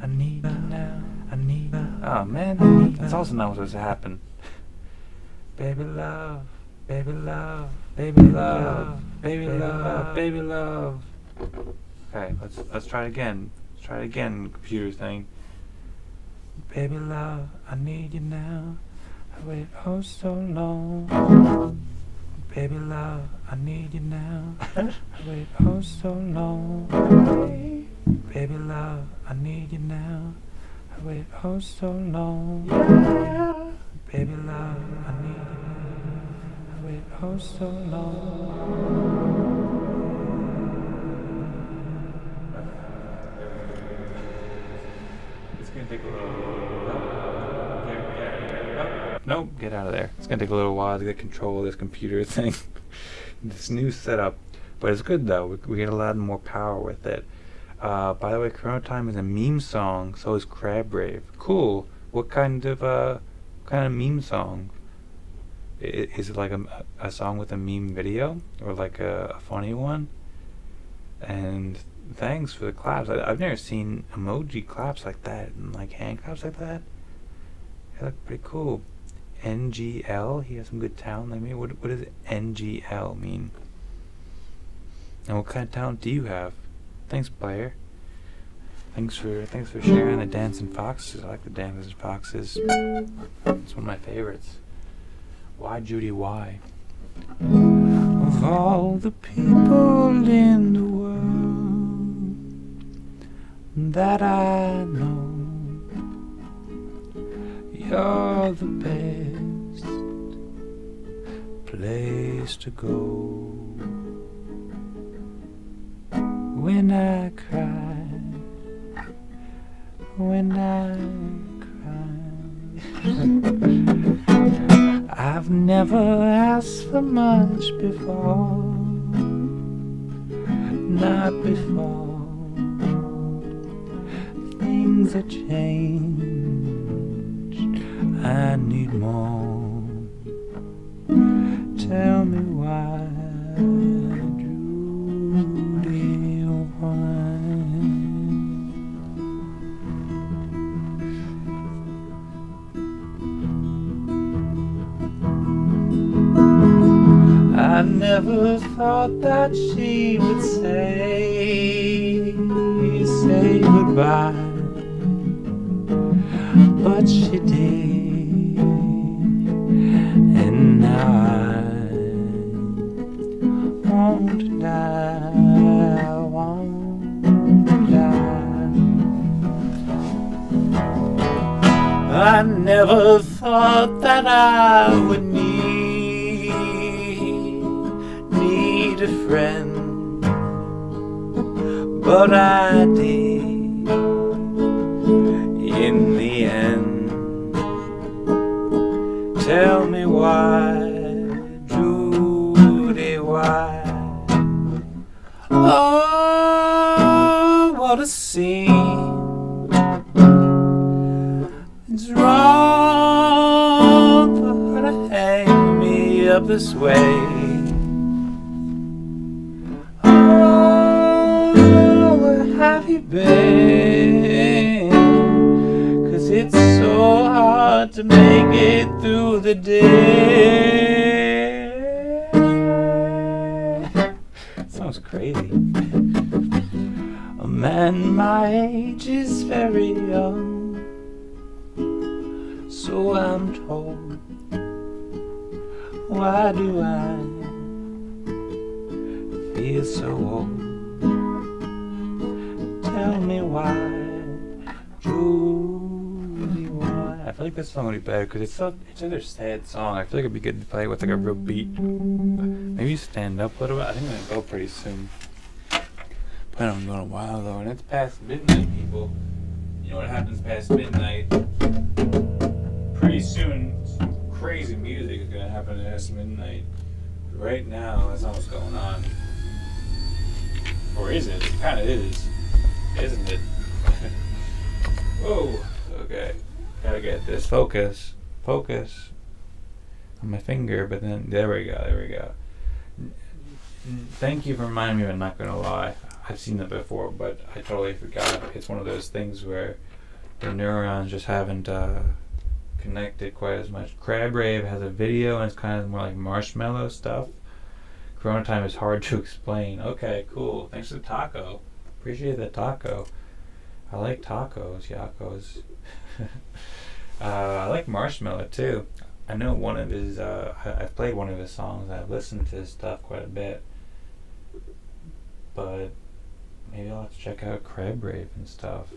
Speaker 1: I need you now. I need you. Oh man, that's also not what's supposed to happen. Baby love, baby love, baby love, baby love, baby love. Okay, let's try it again. Let's try it again, computer thing. Baby love, I need you now. I wait oh so long. Baby love, I need you now. I wait oh so long. Baby love, I need you now. I wait oh so long. Yeah. Baby love, I need you now. I wait oh so long. It's gonna take a little. Nope, get out of there. It's gonna take a little while to get control of this computer thing. This new setup. But it's good though. We get a lot more power with it. By the way, Corona Time is a meme song, so is Crab Rave. Cool. What kind of meme song? Is it like a song with a meme video? Or like a funny one? And thanks for the claps. I've never seen emoji claps like that and like hand claps like that. They look pretty cool. NGL, he has some good talent. Like me, what does NGL mean? And what kind of talent do you have? Thanks, player. Thanks for sharing the Dancing Foxes. I like the Dancing Foxes. It's one of my favorites. Why, Judy, why? Of all the people in the world, that I know you're the best place to go. When I cry, when I cry, I've never asked for much before, not before. Things have changed, I need more. Tell me why, Judy, why? I never thought that she would say goodbye, but she did, and now I want to die, I want to die. I never thought that I would need a friend, but I did in the end. Tell me why, Judy, why? Oh, what a scene. It's wrong for her to hang me up this way. Have you been? 'Cause it's so hard to make it through the day. Sounds crazy. A man my age is very young, so I'm told. Why do I feel so old? Tell me why, Judy, why? I feel like this song would be better because it's another sad song. I feel like it'd be good to play with like a real beat. Maybe stand up a little bit. I think I'm gonna go pretty soon. Plan on going a while though, and it's past midnight, people. You know what happens past midnight? Pretty soon, some crazy music is gonna happen past midnight. Right now, that's not what's going on. Or is it? It kind of is. Isn't it? Whoa. Okay. Gotta get this focus on my finger, but then there we go. Thank you for reminding me. I'm not gonna lie. I've seen that before, but I totally forgot. It's one of those things where the neurons just haven't connected quite as much. Crab Rave has a video, and it's kind of more like marshmallow stuff. Corona time is hard to explain. Okay, cool. Thanks for the taco. Appreciate that taco. I like tacos, Yakos. I like Marshmallow too. I know one of his, I've played one of his songs. I've listened to his stuff quite a bit. But maybe I'll have to check out Crab Rave and stuff.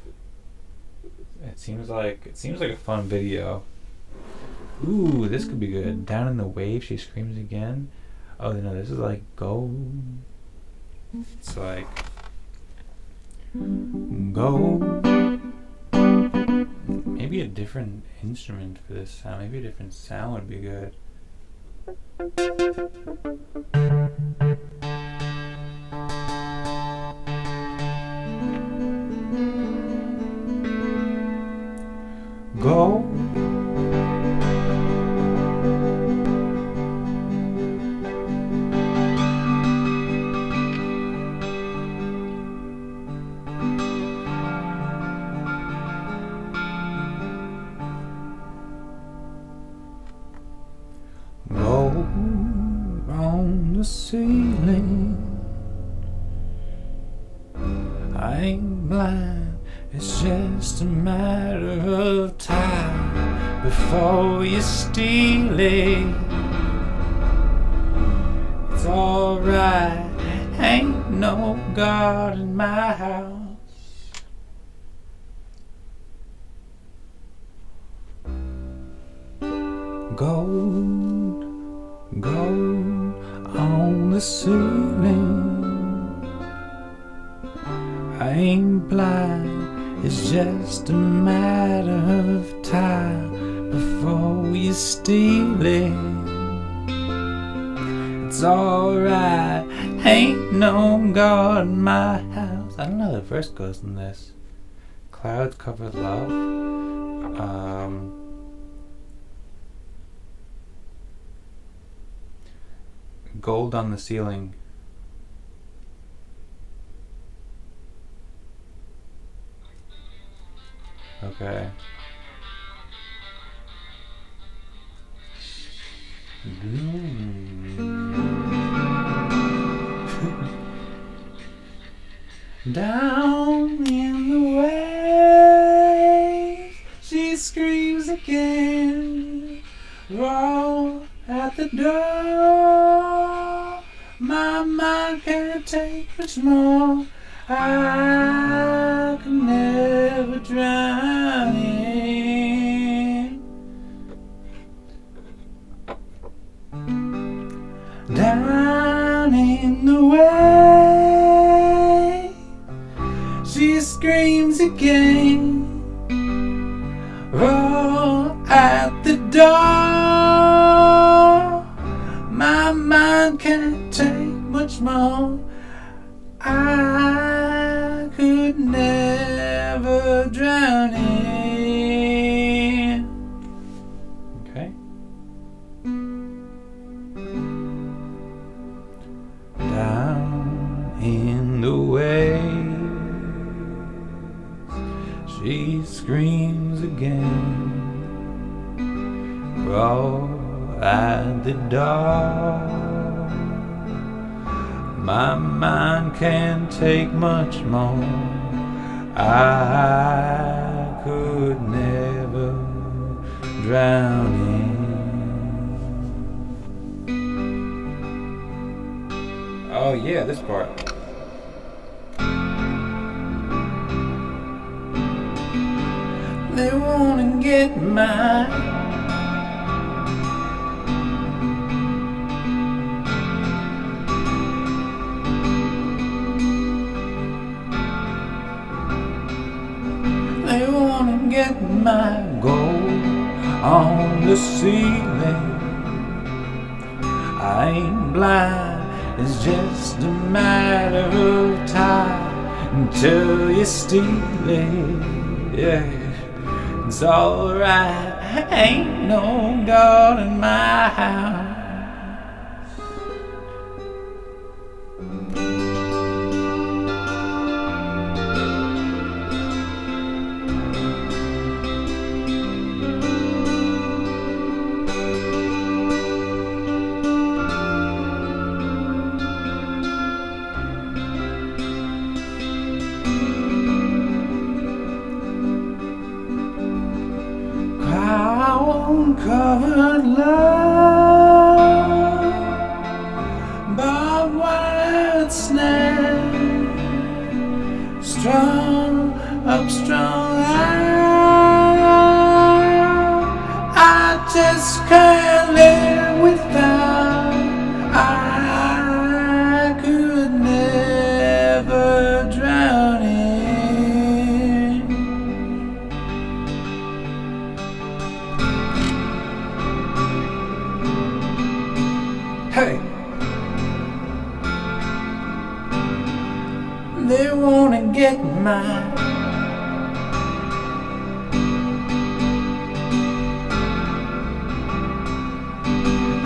Speaker 1: It seems like a fun video. Ooh, this could be good. Down in the Wave, She Screams Again. Oh no, this is like Go. It's like Go. Maybe a different instrument for this sound. Maybe a different sound would be good. Go. On the ceiling, I ain't blind, it's just a matter of time before you steal it. It's alright, ain't no God in my house. Gold, gold on the ceiling. I ain't blind, it's just a matter of time before you steal it. It's alright, ain't no God in my house. I don't know how the verse goes in this. Clouds cover love. Gold on the ceiling. Okay. Down in the waves, she screams again. Roll at the door. My mind can't take much more. I can never drown in. Down in the way, she screams again. Roll at the door. My mind can't take much more. I could never drown in. Okay. Down in the waves, she screams again. Roll at the door. My mind can't take much more. I could never drown in. Oh yeah, this part. They wanna get mine. They wanna get my gold on the ceiling. I ain't blind, it's just a matter of time until you steal it. Yeah, it's alright, ain't no God in my house. Covered love, barbed wire snare, strung up strong. I just can't live without. I could never drown in. Hey, they wanna get mine.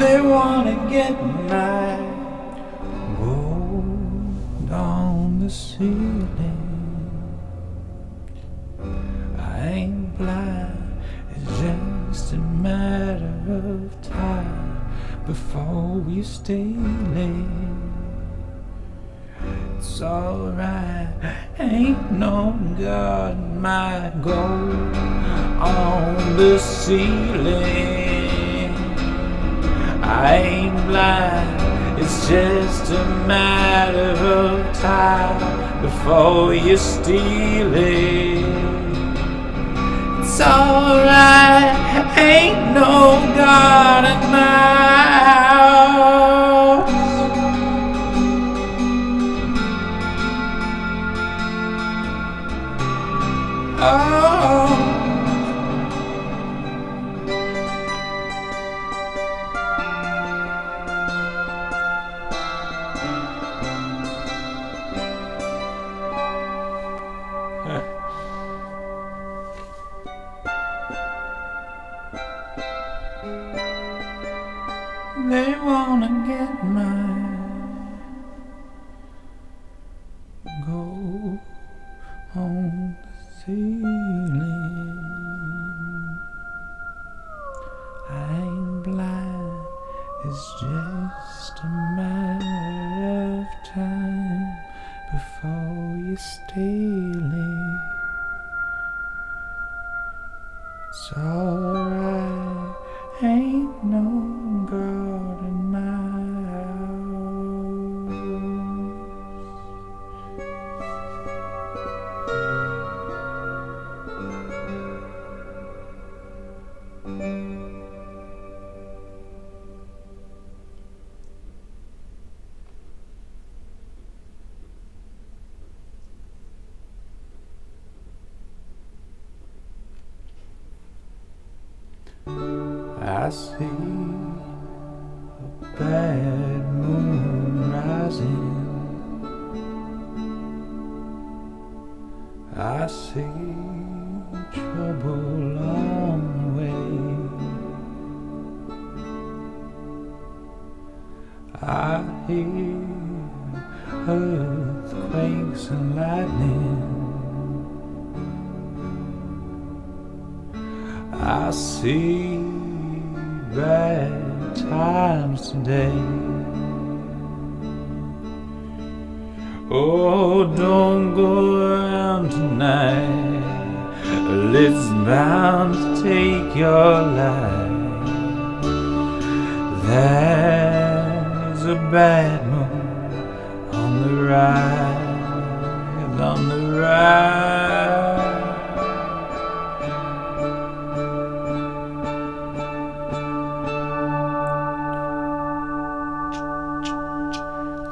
Speaker 1: They wanna get mine. Gold on the ceiling. I ain't blind, it's just a matter of time before you steal it. It's alright, ain't no God in my gold on the ceiling. I ain't blind, it's just a matter of time before you steal it. It's alright, ain't no God in my house. Oh, they wanna get mine. Go on the ceiling. I ain't blind, it's just a matter of time before you steal it. It's alright, ain't no God in my I see a bad moon rising. I see trouble on the way. I hear earthquakes and lightning. I see bad times today. Oh, don't go around tonight. It's bound to take your life. There's a bad moon on the rise, on the rise.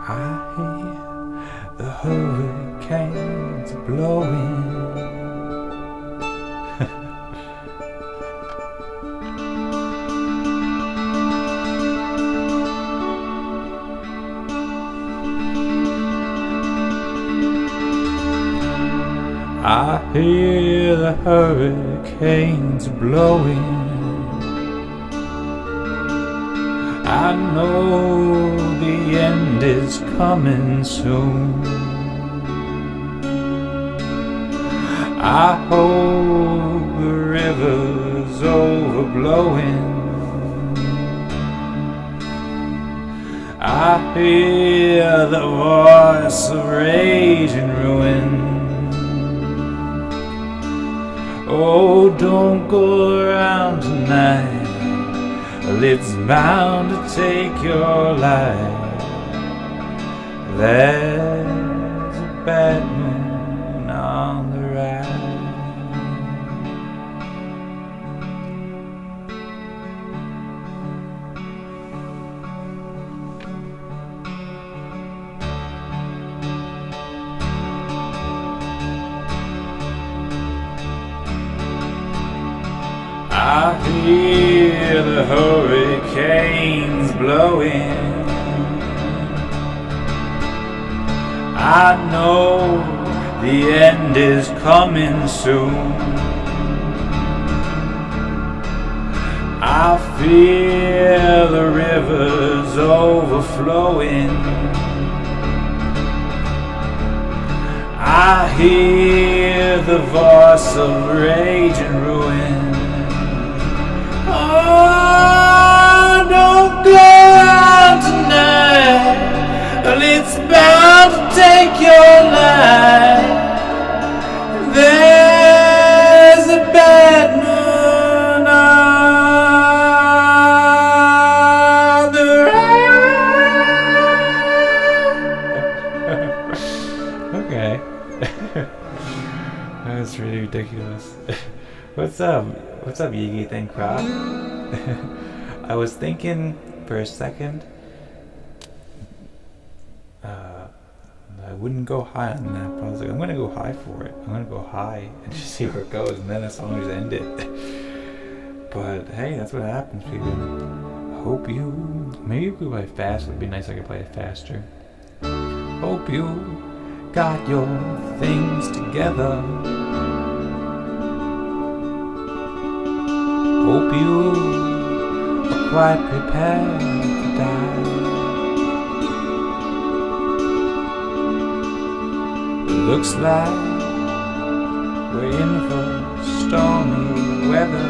Speaker 1: I hear the hurricanes blowing. I hear the hurricanes blowing. I know the end is coming soon. I hope the river's overflowing. I hear the voice of rage and ruin. Oh, don't go around tonight. It's bound to take your life. There's a bad moon on the rise. I hear the hurricanes blowing. I know the end is coming soon. I feel the rivers overflowing. I hear the voice of rage and ruin. Oh, don't go out tonight. It's bound to take your life. There's a bad moon on the rise. Okay. That was really ridiculous. What's up? What's up, Yigi Thing Crop? I was thinking for a second I wouldn't go high on that, but I was like, I'm gonna go high for it. I'm gonna go high and just see where it goes, and then the song just ended. But hey, that's what happens, people. Hope you. Maybe if we play fast, it'd be nice if I could play it faster. Hope you got your things together. Hope you are quite prepared to die. It looks like we're in for stormy weather.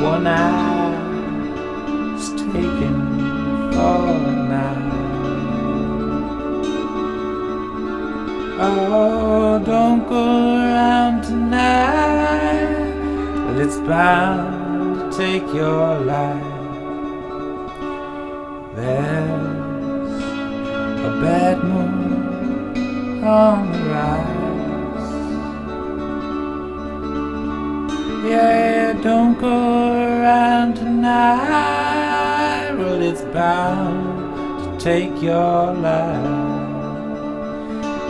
Speaker 1: One eye's taken for a night. Oh, don't go around tonight. Well, it's bound to take your life. There's a bad moon on the rise. Yeah, don't go around tonight. Well, it's bound to take your life.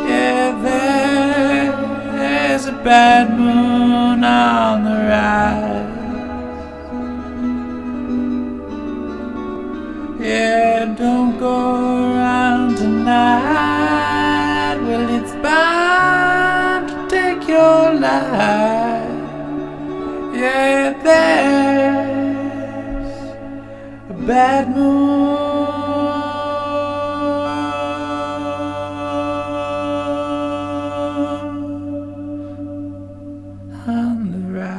Speaker 1: Yeah, there's a bad moon on the rise. Yeah, don't go around tonight. Well, it's bound to take your life. Yeah, there's a bad moon on the rise.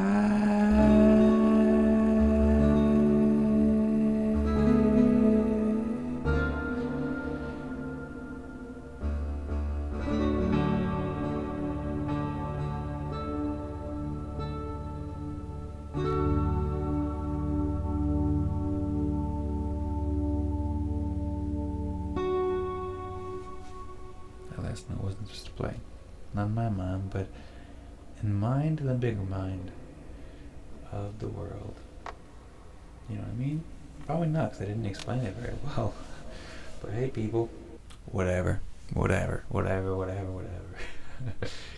Speaker 1: That last note wasn't supposed to play. Not in my mind, but in mind, the bigger mind of the world. You know what I mean? Probably not, because I didn't explain it very well. But hey, people, whatever.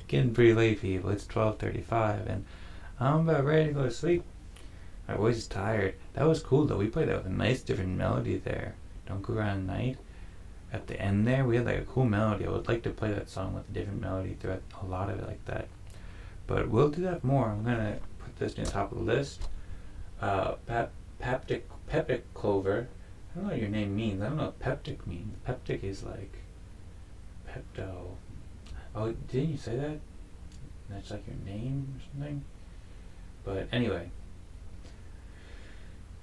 Speaker 1: Getting pretty late, people. It's 12:35, and I'm about ready to go to sleep. My voice is tired. That was cool, though. We played that with a nice different melody there. Don't Go Around at Night. At the end there, we had like a cool melody. I would like to play that song with a different melody throughout a lot of it like that. But we'll do that more. I'm going to put this near the top of the list. Peptic Clover. I don't know what your name means. I don't know what peptic means. Peptic is like pepto. Oh, didn't you say that? That's like your name or something? But anyway.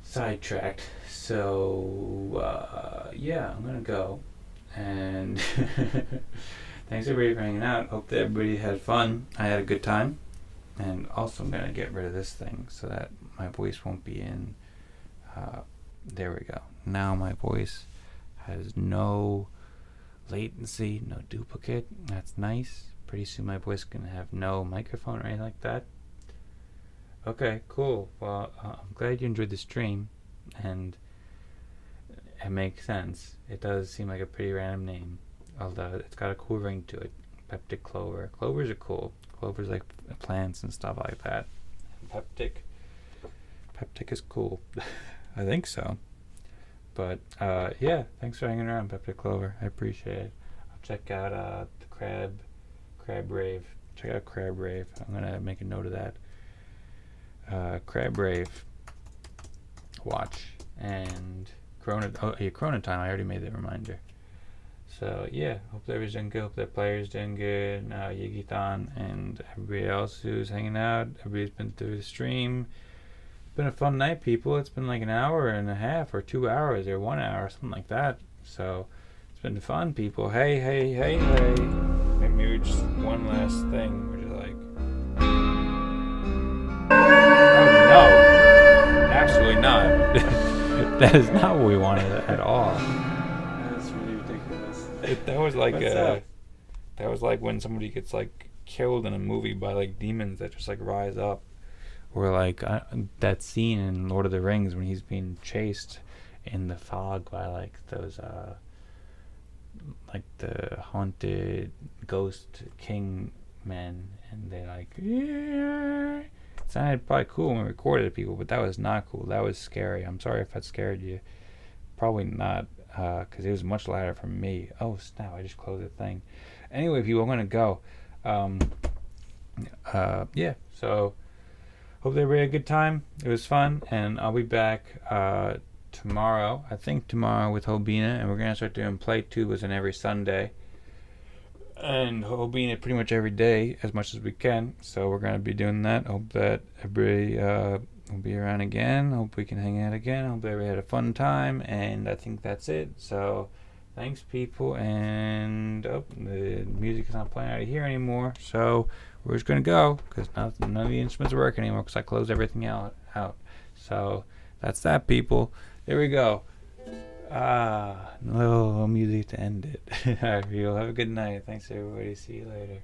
Speaker 1: Sidetracked. So, yeah, I'm going to go. And thanks everybody for hanging out. Hope that everybody had fun. I had a good time. And also I'm going to get rid of this thing so that my voice won't be in. There we go. Now my voice has no latency, no duplicate. That's nice. Pretty soon my voice can have no microphone or anything like that. Okay, cool. Well, I'm glad you enjoyed the stream. And it makes sense. It does seem like a pretty random name, although it's got a cool ring to it. Peptic Clover. Clovers are cool. Clovers like plants and stuff like that. Peptic is cool. I think so. But yeah, thanks for hanging around, Peptic Clover. I appreciate it. I'll check out the Crab Rave. Check out Crab Rave. I'm gonna make a note of that. Crab Rave. Watch. And Corona time. I already made the reminder. So yeah, hope everybody's doing good. Hope the players doing good. Yigi-tan and everybody else who's hanging out. Everybody's been through the stream. It's been a fun night, people. It's been like an hour and a half, or 2 hours, or 1 hour, something like that. So it's been fun, people. Hey. Maybe just one last thing. We're just like, oh no, absolutely not. That is not what we wanted at all.
Speaker 2: That's really ridiculous.
Speaker 1: That was like
Speaker 2: What's up?
Speaker 1: that was like when somebody gets like killed in a movie by like demons that just like rise up, or like that scene in Lord of the Rings when he's being chased in the fog by like those like the haunted ghost king men, and they like, yeah. It sounded probably cool when we recorded it, people, but that was not cool. That was scary. I'm sorry if that scared you. Probably not, because it was much louder from me. Oh snap! I just closed the thing. Anyway, people, I'm gonna go. Yeah. So hope everybody had a good time. It was fun, and I'll be back tomorrow. I think tomorrow with Hobina, and we're gonna start doing play tubas in every Sunday, and Hobina pretty much every day as much as we can. So we're gonna be doing that. Hope that everybody will be around again. Hope we can hang out again. Hope everybody had a fun time, and I think that's it. So thanks, people, and the music is not playing out of here anymore. So we're just gonna go because none of the instruments work anymore because I closed everything out. So that's that, people. There we go. A little music to end it. Alright, people, have a good night. Thanks, everybody. See you later.